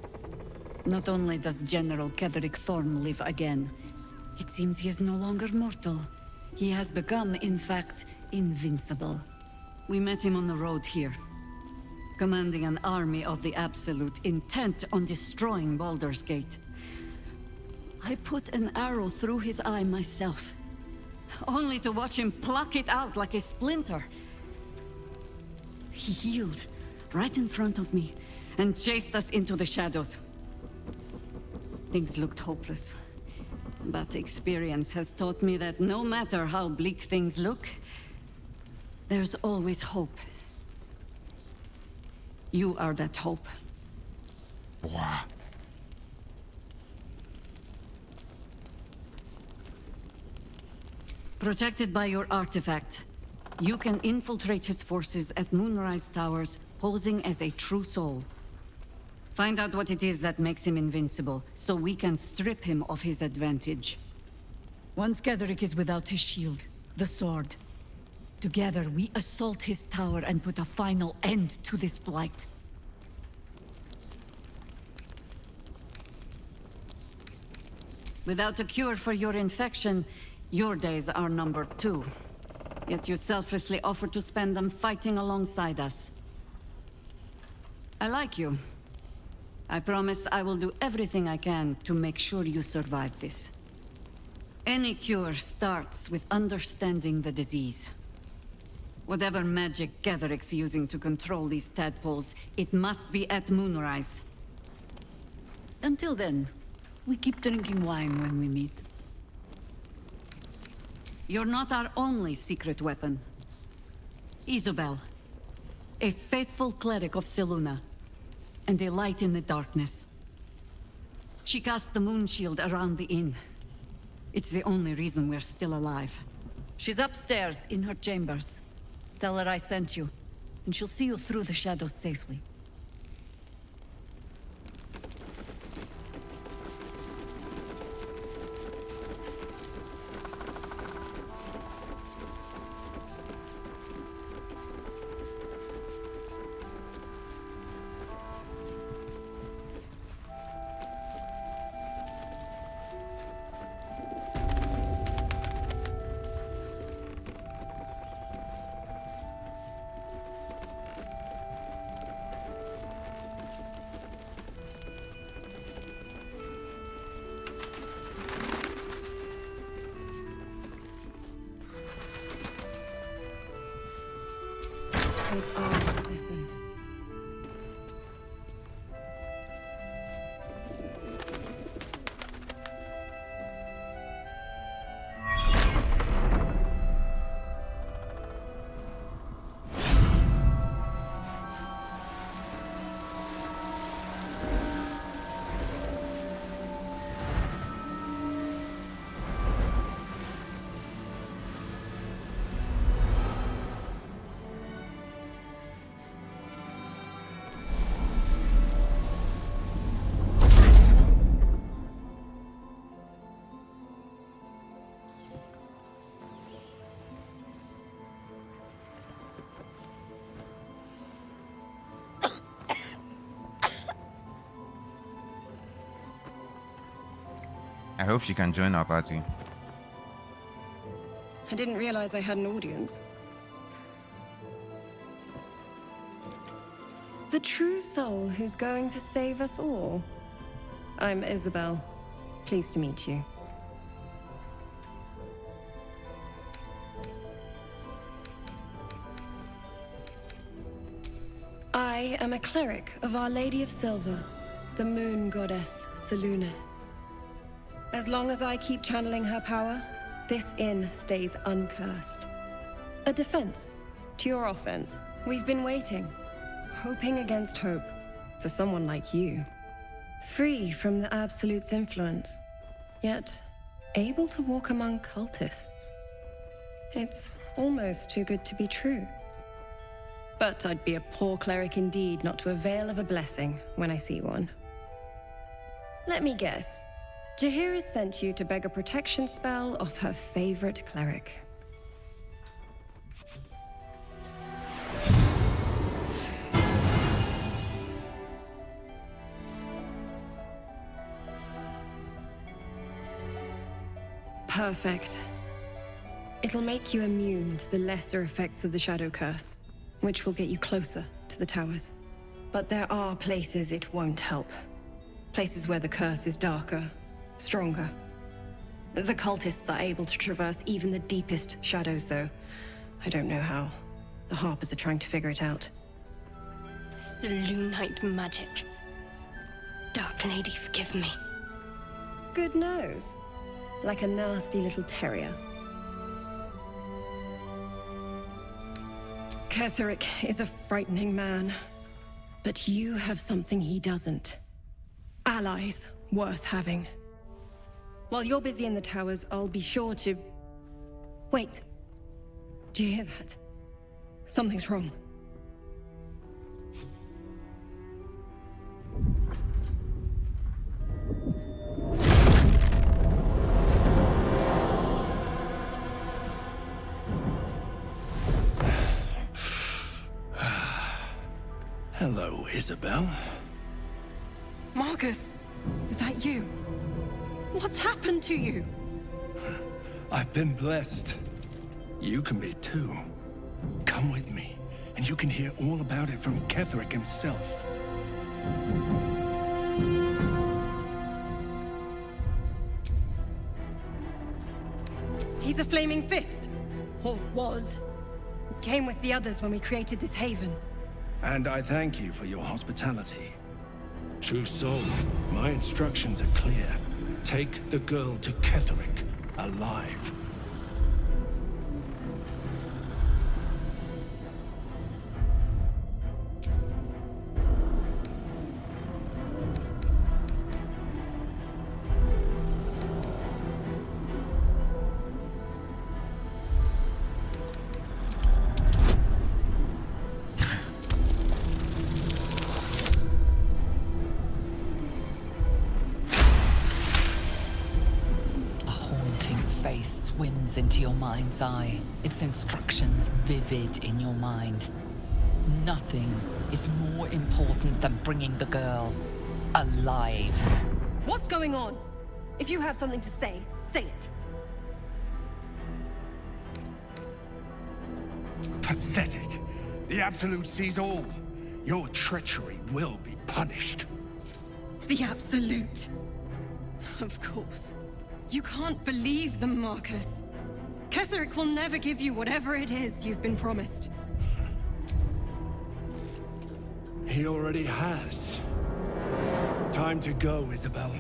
Not only does General Ketherick Thorn live again, it seems he is no longer mortal. He has become, in fact, invincible. We met him on the road here, commanding an army of the Absolute, intent on destroying Baldur's Gate. I put an arrow through his eye myself, only to watch him pluck it out like a splinter. He healed right in front of me and chased us into the shadows. Things looked hopeless, but experience has taught me that no matter how bleak things look, there's always hope. You are that hope. Wow. Protected by your artifact, you can infiltrate his forces at Moonrise Towers, posing as a true soul. Find out what it is that makes him invincible, so we can strip him of his advantage. Once Ketherick is without his shield, the sword, together we assault his tower and put a final end to this blight. Without a cure for your infection, your days are numbered too. Yet you selflessly offer to spend them fighting alongside us. I like you. I promise I will do everything I can to make sure you survive this. Any cure starts with understanding the disease. Whatever magic Ketherick's using to control these tadpoles, it must be at Moonrise. Until then, we keep drinking wine when we meet. You're not our only secret weapon. Isabel, a faithful cleric of Selûne, and a light in the darkness. She cast the moon shield around the inn. It's the only reason we're still alive. She's upstairs in her chambers. Tell her I sent you, and she'll see you through the shadows safely. His eyes listen. I hope she can join our party. I didn't realize I had an audience. The true soul who's going to save us all. I'm Isabel. Pleased to meet you. I am a cleric of Our Lady of Silver, the moon goddess Selûne. As long as I keep channeling her power, this inn stays uncursed. A defense to your offense. We've been waiting, hoping against hope, for someone like you. Free from the Absolute's influence, yet able to walk among cultists. It's almost too good to be true. But I'd be a poor cleric indeed not to avail of a blessing when I see one. Let me guess. Jaheira has sent you to beg a protection spell off her favorite cleric. Perfect. It'll make you immune to the lesser effects of the Shadow Curse, which will get you closer to the towers. But there are places it won't help. Places where the curse is darker, stronger. The cultists are able to traverse even the deepest shadows, though. I don't know how. The Harpers are trying to figure it out. Selûnite magic. Dark Lady, forgive me. Good nose. Like a nasty little terrier. Ketheric is a frightening man. But you have something he doesn't. Allies worth having. While you're busy in the towers, I'll be sure to... Wait. Do you hear that? Something's wrong. Hello, Isabel. Marcus, is that you? What's happened to you? I've been blessed. You can be too. Come with me, and you can hear all about it from Ketheric himself. He's a flaming fist. Or was. Came with the others when we created this haven. And I thank you for your hospitality. True soul, my instructions are clear. Take the girl to Ketheric, alive. Swims into your mind's eye, its instructions vivid in your mind. Nothing is more important than bringing the girl alive. What's going on? If you have something to say, say it. Pathetic. The Absolute sees all. Your treachery will be punished. The Absolute. Of course. You can't believe them, Marcus. Ketheric will never give you whatever it is you've been promised. He already has. Time to go, Isabel.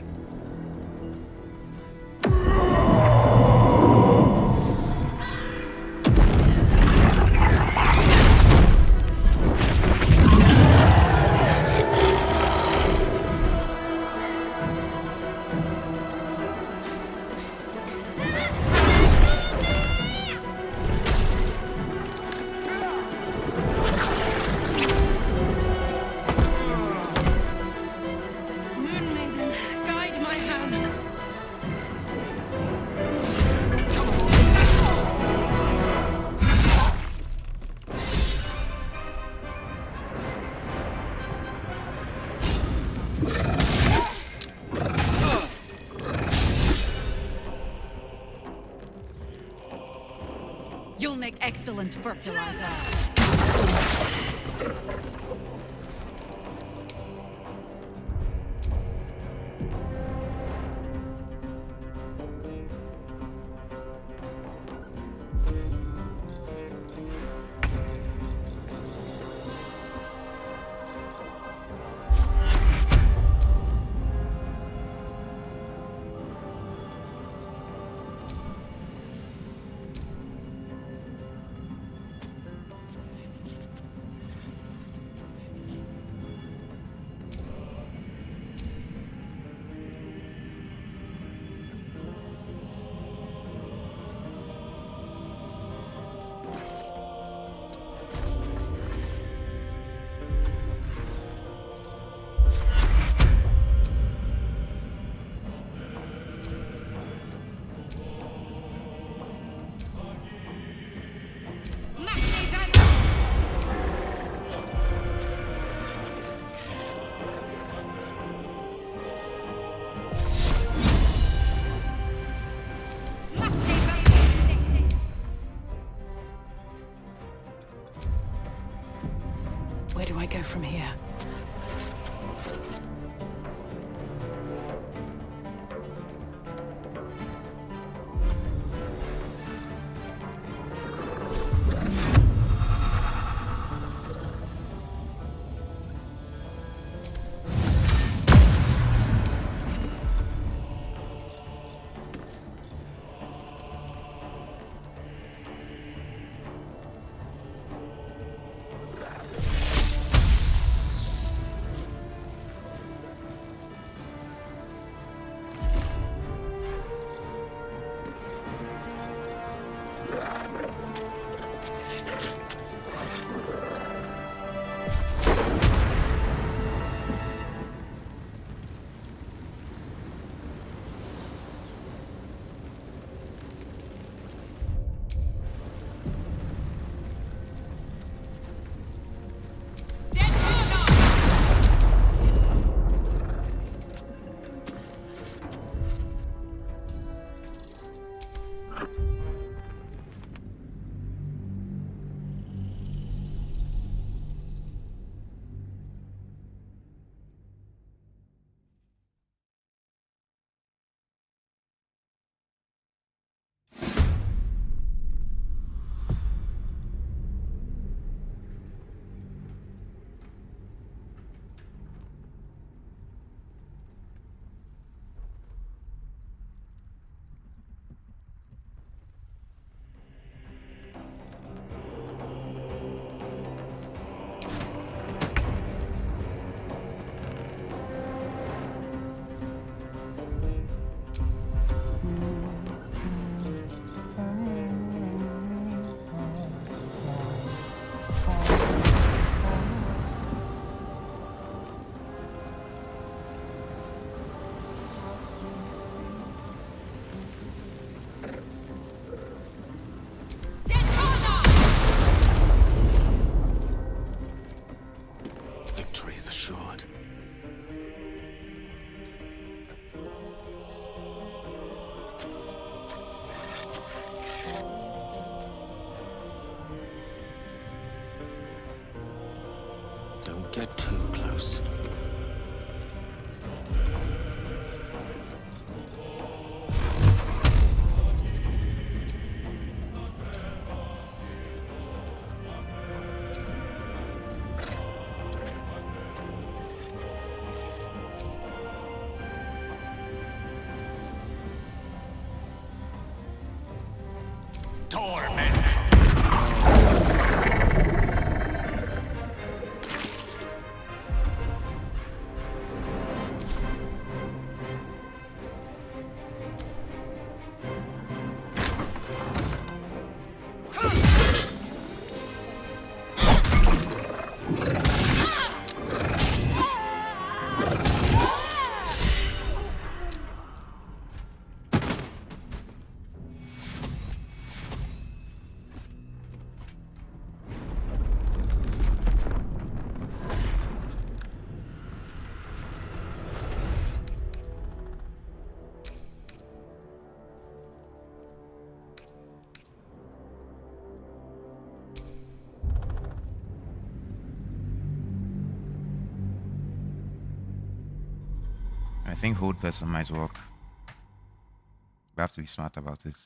You'll make excellent fertilizer. from here. Don't get too close. I think hold person might work. We have to be smart about it.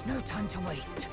No time to waste.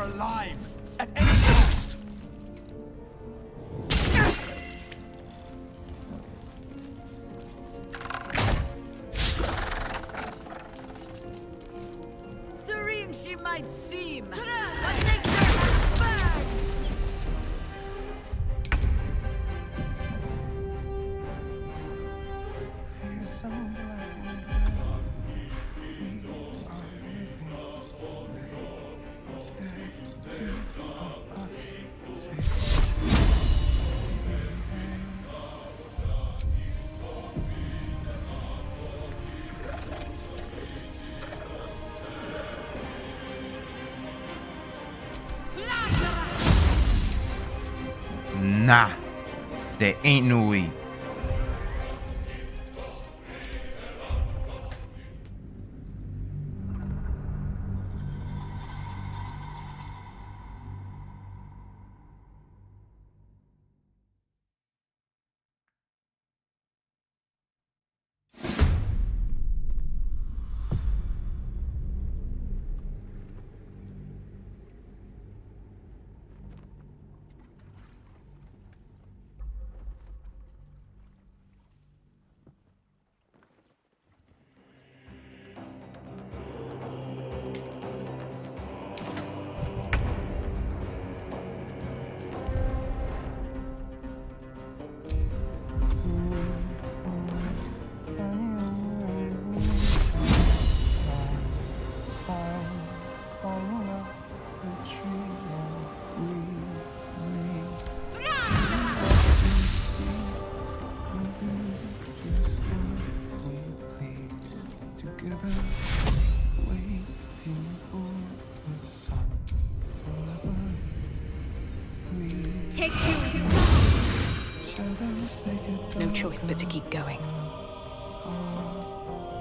Alive at any cost. Serene she might seem. Nah, there ain't no way. No choice but to keep going.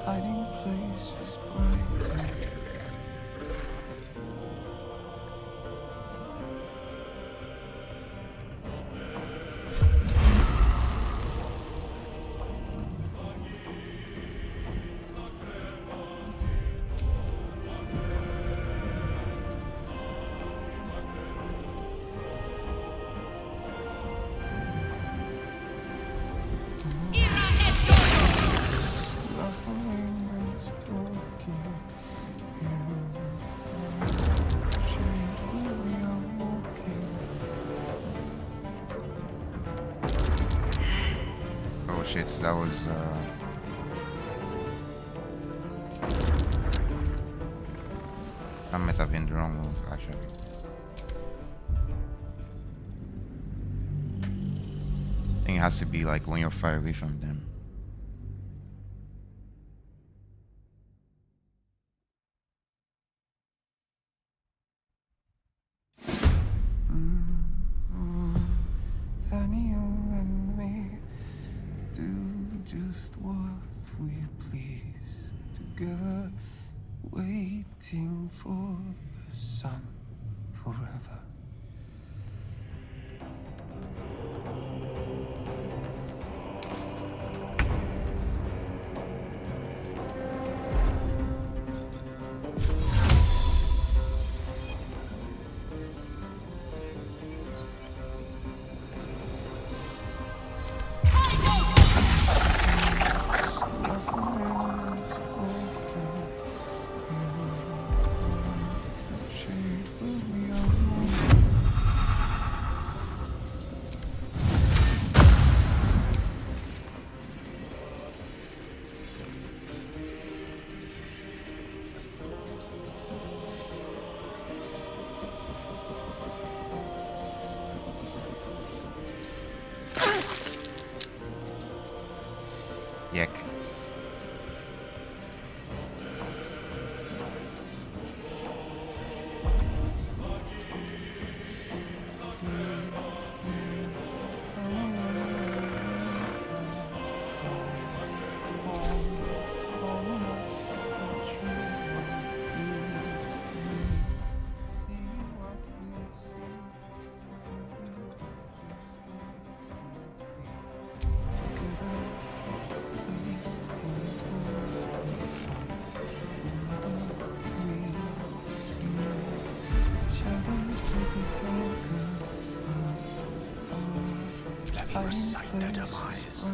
Hiding places brighter. Oh shit, that was I might have been the wrong move actually. I think it has to be like when you're far away from them. Then you and me do just what we please, together waiting for the sun forever. demise.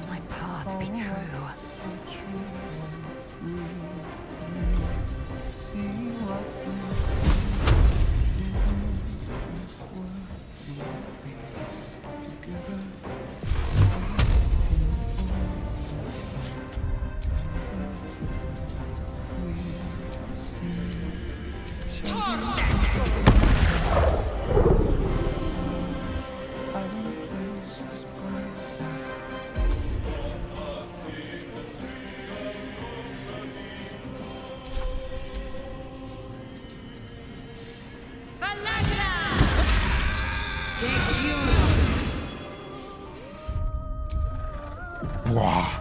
My path be true. Wow.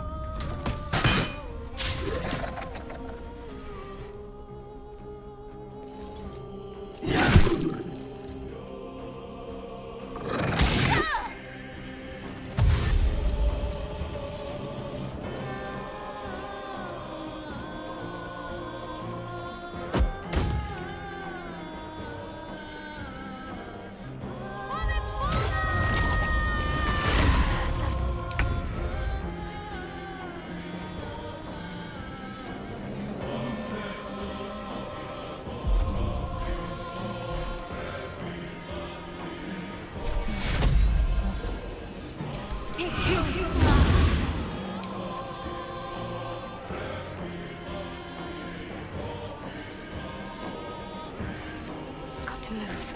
Got to move.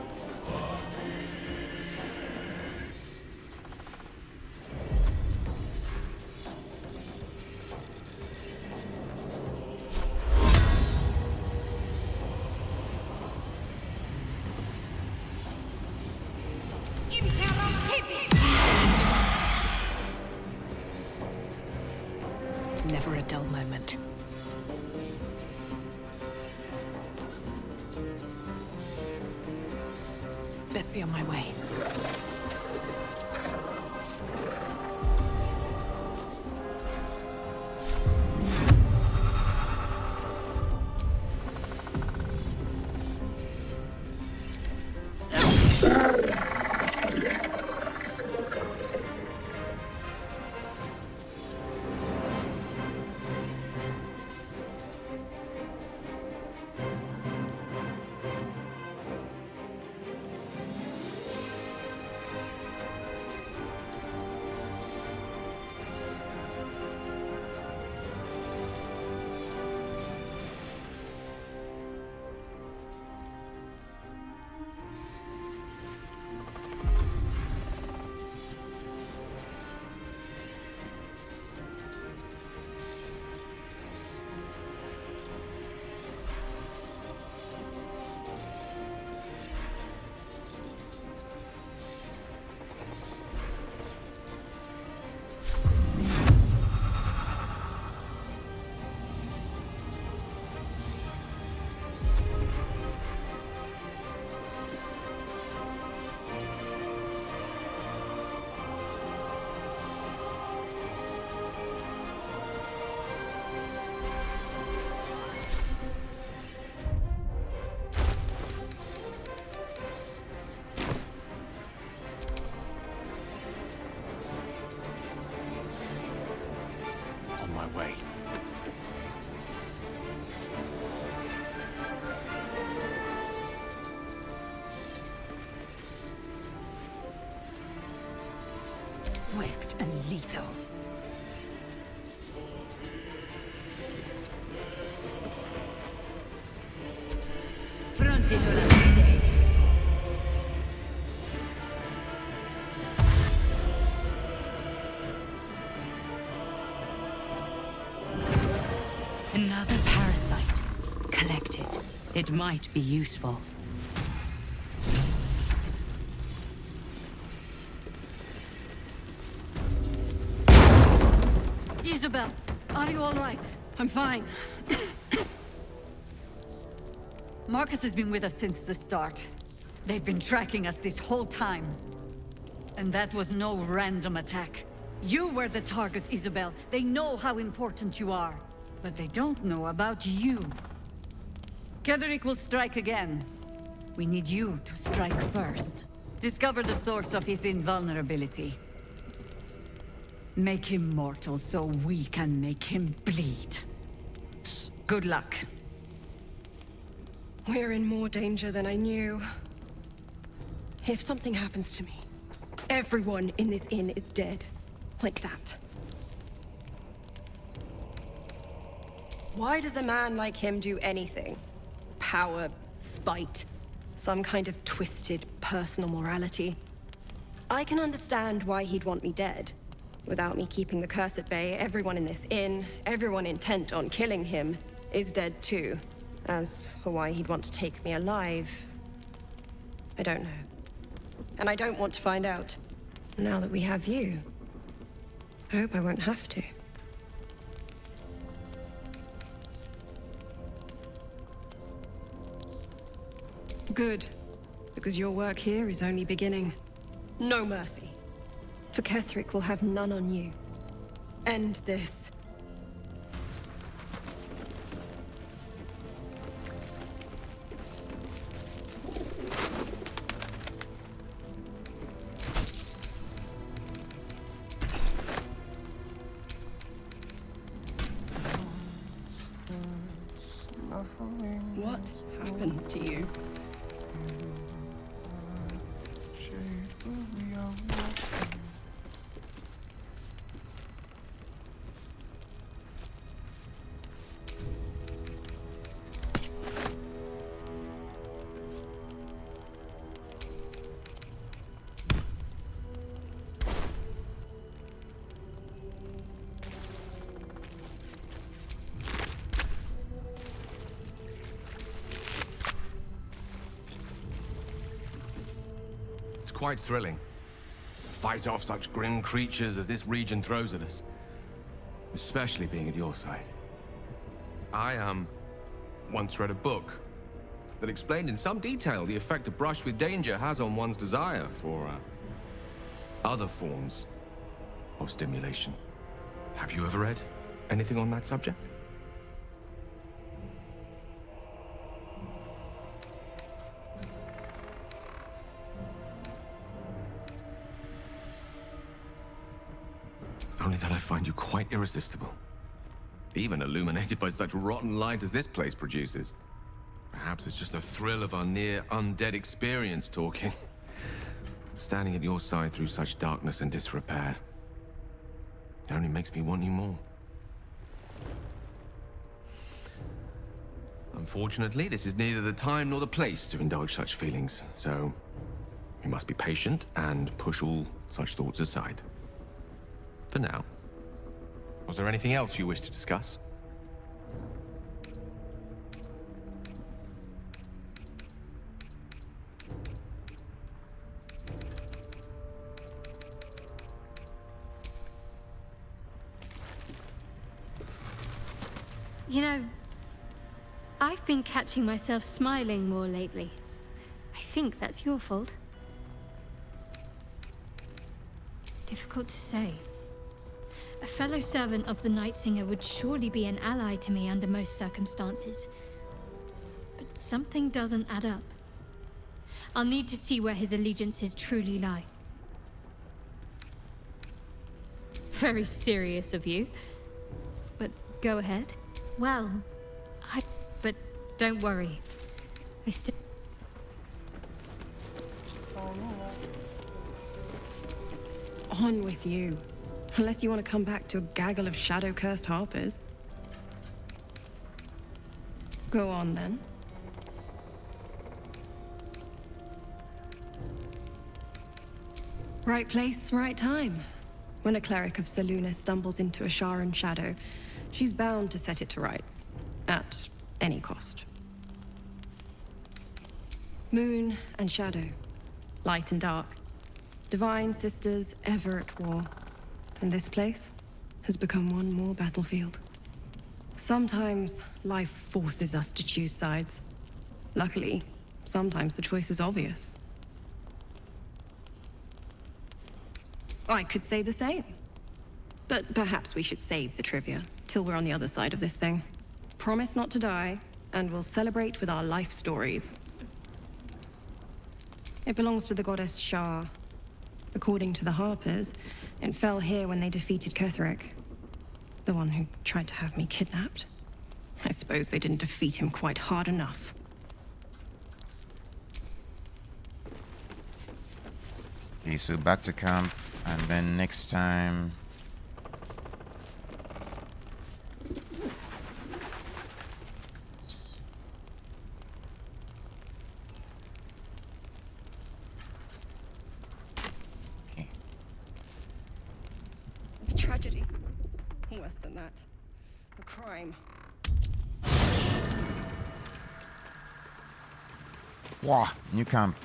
Never a dull moment. Best be on my way. in my way. Swift and lethal. Pronti to la fide. Another parasite. Collect it. It might be useful. Isabel, are you all right? I'm fine. Marcus has been with us since the start. They've been tracking us this whole time. And that was no random attack. You were the target, Isabel. They know how important you are. But they don't know about you. Ketheric will strike again. We need you to strike first. Discover the source of his invulnerability. Make him mortal so we can make him bleed. Good luck. We're in more danger than I knew. If something happens to me, everyone in this inn is dead. Like that. Why does a man like him do anything? Power, spite, some kind of twisted personal morality. I can understand why he'd want me dead. Without me keeping the curse at bay, everyone in this inn, everyone intent on killing him, is dead too. As for why he'd want to take me alive, I don't know. And I don't want to find out. Now that we have you, I hope I won't have to. Good, because your work here is only beginning. No mercy. For Ketheric will have none on you. End this. What happened to you? Quite thrilling. To fight off such grim creatures as this region throws at us. Especially being at your side. I, once read a book that explained in some detail the effect a brush with danger has on one's desire for, other forms of stimulation. Have you ever read anything on that subject? Only that I find you quite irresistible. Even illuminated by such rotten light as this place produces. Perhaps it's just the thrill of our near-undead experience talking. Standing at your side through such darkness and disrepair. It only makes me want you more. Unfortunately, this is neither the time nor the place to indulge such feelings, so you must be patient and push all such thoughts aside. For now. Was there anything else you wish to discuss? You know, I've been catching myself smiling more lately. I think that's your fault. Difficult to say. A fellow servant of the Night Singer would surely be an ally to me under most circumstances. But something doesn't add up. I'll need to see where his allegiances truly lie. Very serious of you. but go ahead. Well, but don't worry. I still... On with you. Unless you want to come back to a gaggle of shadow-cursed harpers. Go on, then. Right place, right time. When a cleric of Selûne stumbles into a Sharan shadow, she's bound to set it to rights. At any cost. Moon and shadow. Light and dark. Divine sisters ever at war. And this place has become one more battlefield. Sometimes life forces us to choose sides. Luckily, sometimes the choice is obvious. I could say the same. But perhaps we should save the trivia till we're on the other side of this thing. Promise not to die, and we'll celebrate with our life stories. It belongs to the goddess Shar. According to the Harpers, it fell here when they defeated Ketheric. The one who tried to have me kidnapped. I suppose they didn't defeat him quite hard enough. Okay, so back to camp, and then next time... A tragedy. Worse than that. A crime. Wow, new camp.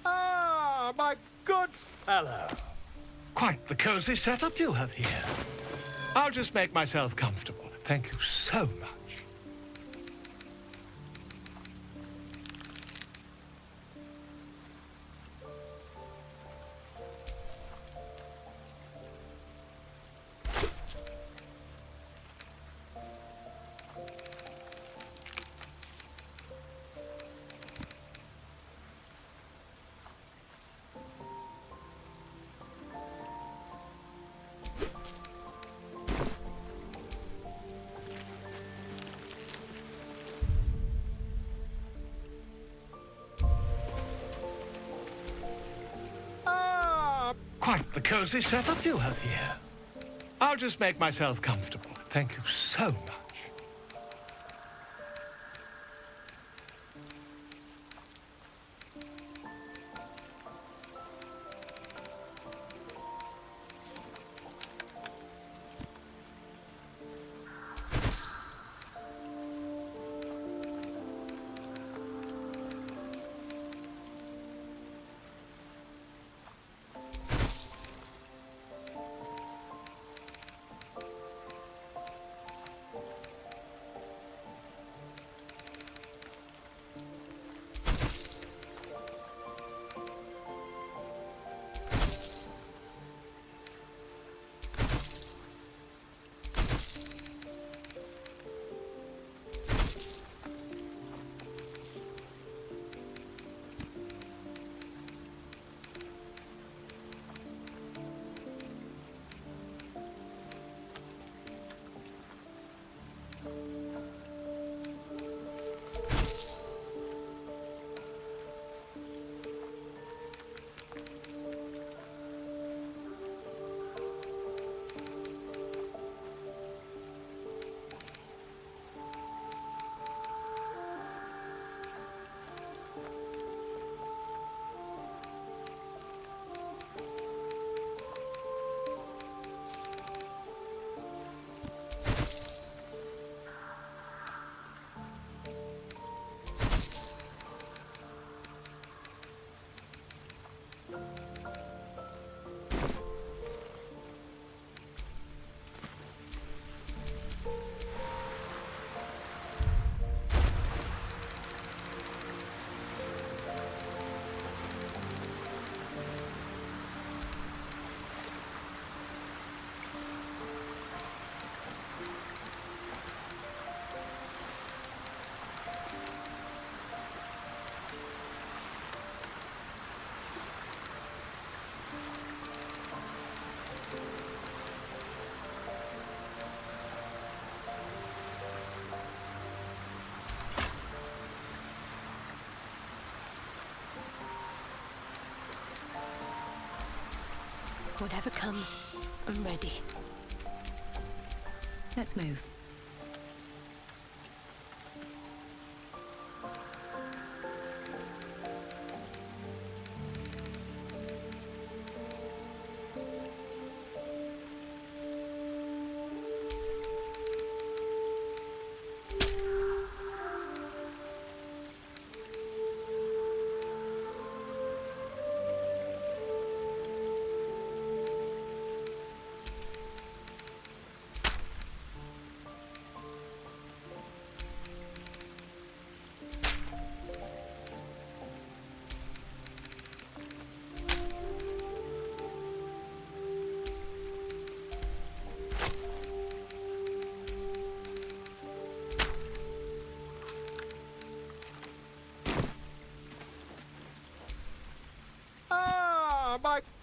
Ah, my good fellow. Quite the cozy setup you have here. I'll just make myself comfortable. Thank you so much. Quite the cozy setup you have here. I'll just make myself comfortable. Thank you so much. Whatever comes, I'm ready. Let's move.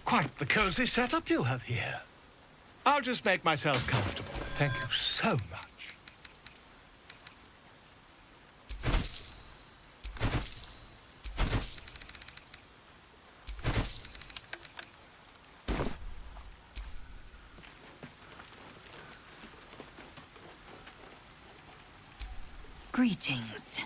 Quite the cozy setup you have here. I'll just make myself comfortable. Thank you so much. Greetings.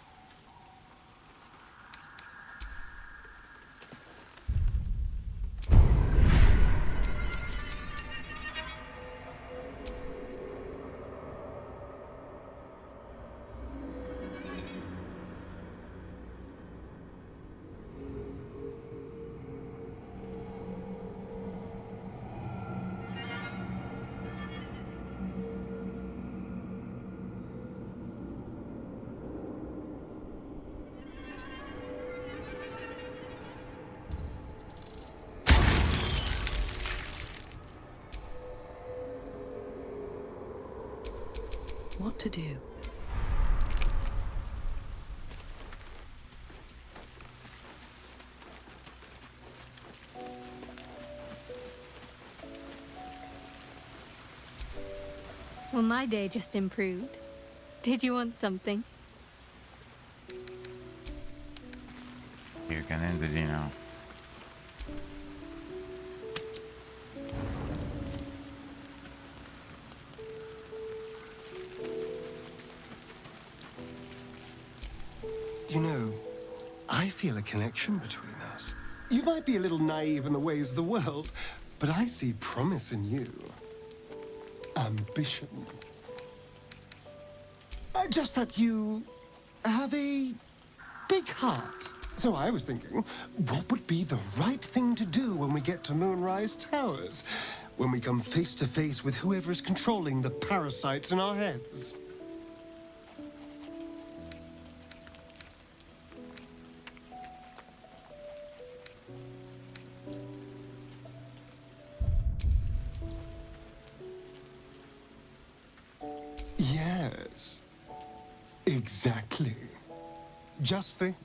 What to do? Well, my day just improved. Did you want something? You can end it, you know. You know, I feel a connection between us. You might be a little naive in the ways of the world, but I see promise in you. Ambition. Just that you have a big heart. So I was thinking, what would be the right thing to do when we get to Moonrise Towers? When we come face to face with whoever's controlling the parasites in our heads? Yes. Exactly. Just think.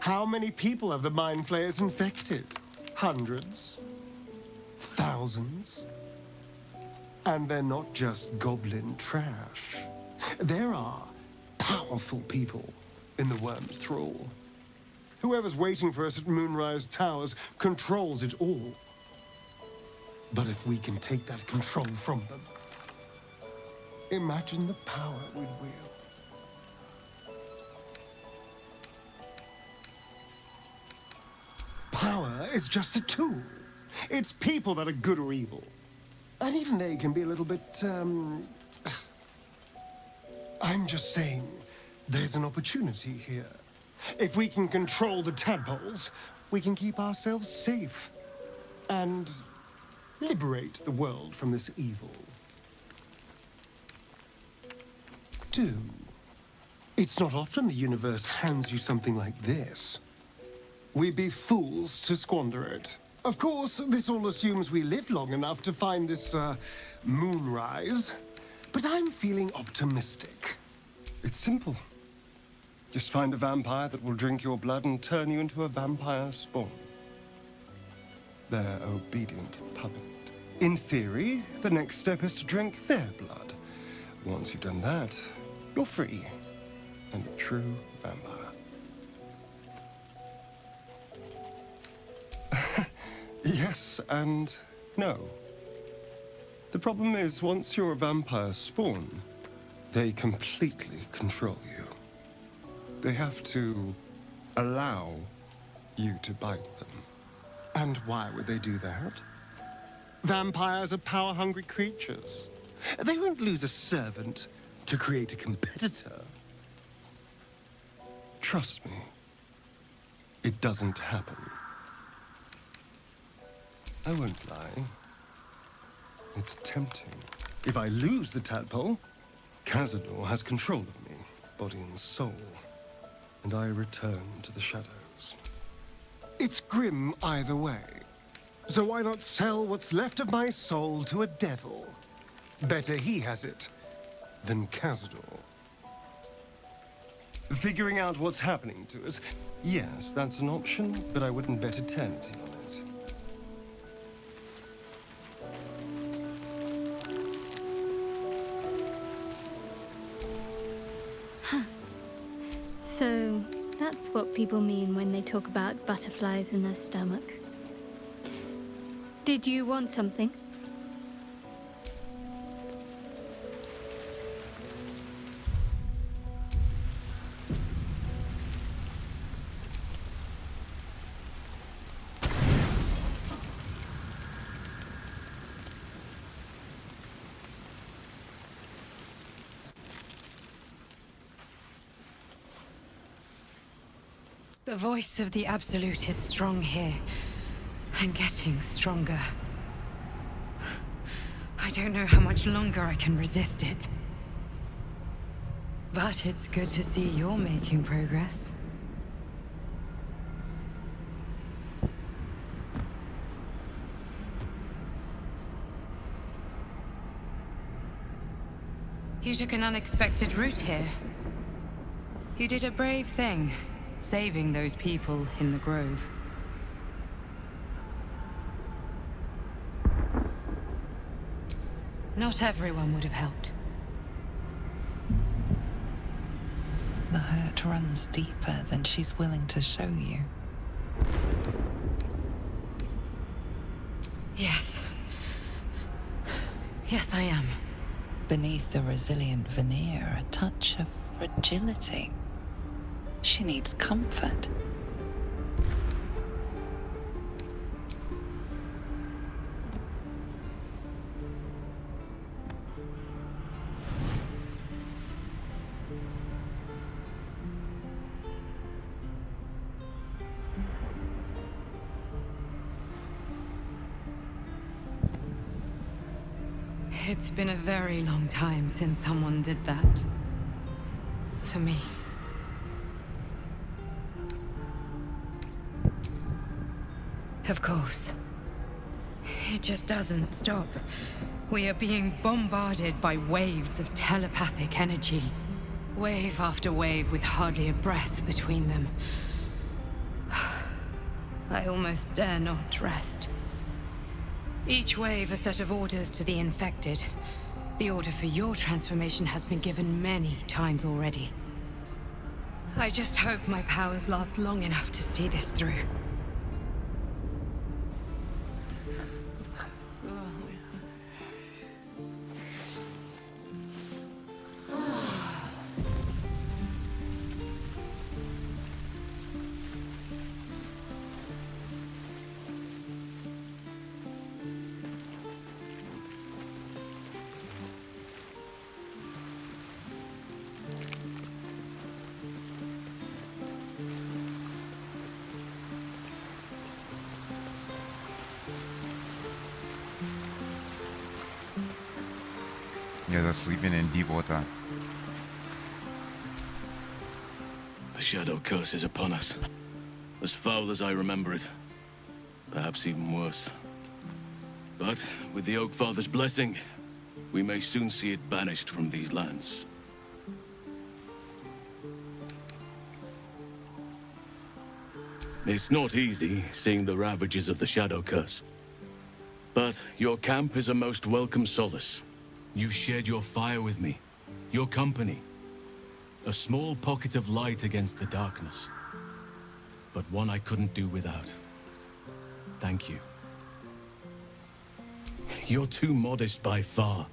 How many people have the Mind Flayers infected? Hundreds? Thousands? And they're not just goblin trash. There are powerful people in the Worm's thrall. Whoever's waiting for us at Moonrise Towers controls it all. But if we can take that control from them, imagine the power we'd wield. Power is just a tool. It's people that are good or evil. And even they can be a little bit, I'm just saying, there's an opportunity here. If we can control the tadpoles, we can keep ourselves safe. And liberate the world from this evil. Do. It's not often the universe hands you something like this. We'd be fools to squander it. Of course, this all assumes we live long enough to find this, Moonrise. But I'm feeling optimistic. It's simple. Just find a vampire that will drink your blood and turn you into a vampire spawn. Their obedient puppet. In theory, the next step is to drink their blood. Once you've done that, you're free. And a true vampire. Yes, and No. The problem is, once you're a vampire spawn, they completely control you. They have to allow you to bite them. And why would they do that? Vampires are power-hungry creatures. They won't lose a servant to create a competitor. Trust me, it doesn't happen. I won't lie. It's tempting. If I lose the tadpole, Cazador has control of me, body and soul, and I return to the shadows. It's grim either way, so why not sell what's left of my soul to a devil? Better he has it than Cazador. Figuring out what's happening to us, yes, that's an option, but I wouldn't bet eternity on it. So, that's what people mean when they talk about butterflies in their stomach. Did you want something? The voice of the Absolute is strong here, and getting stronger. I don't know how much longer I can resist it. But it's good to see you're making progress. You took an unexpected route here. You did a brave thing. Saving those people in the grove. Not everyone would have helped. The hurt runs deeper than she's willing to show you. Yes. Yes, I am. Beneath the resilient veneer, a touch of fragility. She needs comfort. It's been a very long time since someone did that. For me. Of course. It just doesn't stop. We are being bombarded by waves of telepathic energy. Wave after wave with hardly a breath between them. I almost dare not rest. Each wave a set of orders to the infected. The order for your transformation has been given many times already. I just hope my powers last long enough to see this through. Yeah, they're sleeping in deep water. The shadow curse is upon us. As foul as I remember it. Perhaps even worse. But with the Oak Father's blessing, we may soon see it banished from these lands. It's not easy seeing the ravages of the shadow curse. But your camp is a most welcome solace. You've shared your fire with me, your company. A small pocket of light against the darkness. But one I couldn't do without. Thank you. you're too modest by far.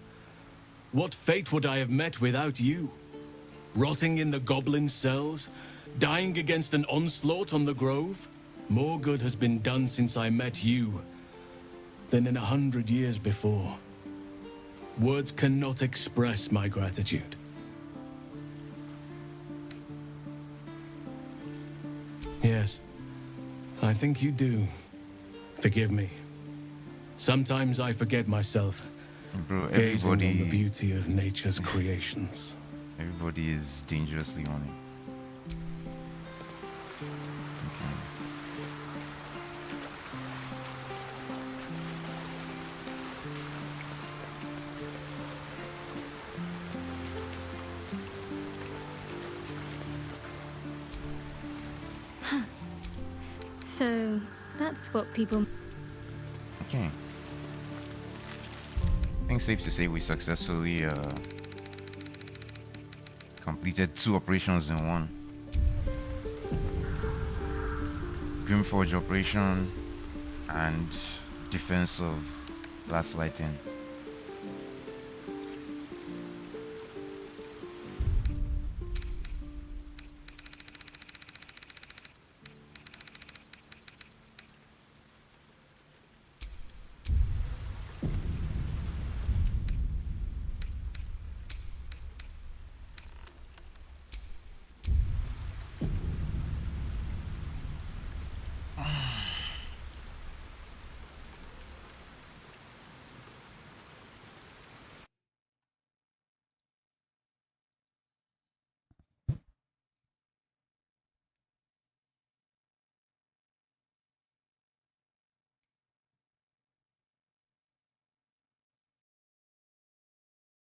What fate would I have met without you? Rotting in the goblin cells? Dying against an onslaught on the grove? More good has been done since I met you than in 100 years before. Words cannot express my gratitude. Yes, I think you do. Forgive me. Sometimes I forget myself, Bro, gazing on the everybody, beauty of nature's creations. everybody is dangerously on it. So, that's what people... Okay. I think safe to say we successfully completed 2 operations in one. Grimforge operation and defense of Last Lighting.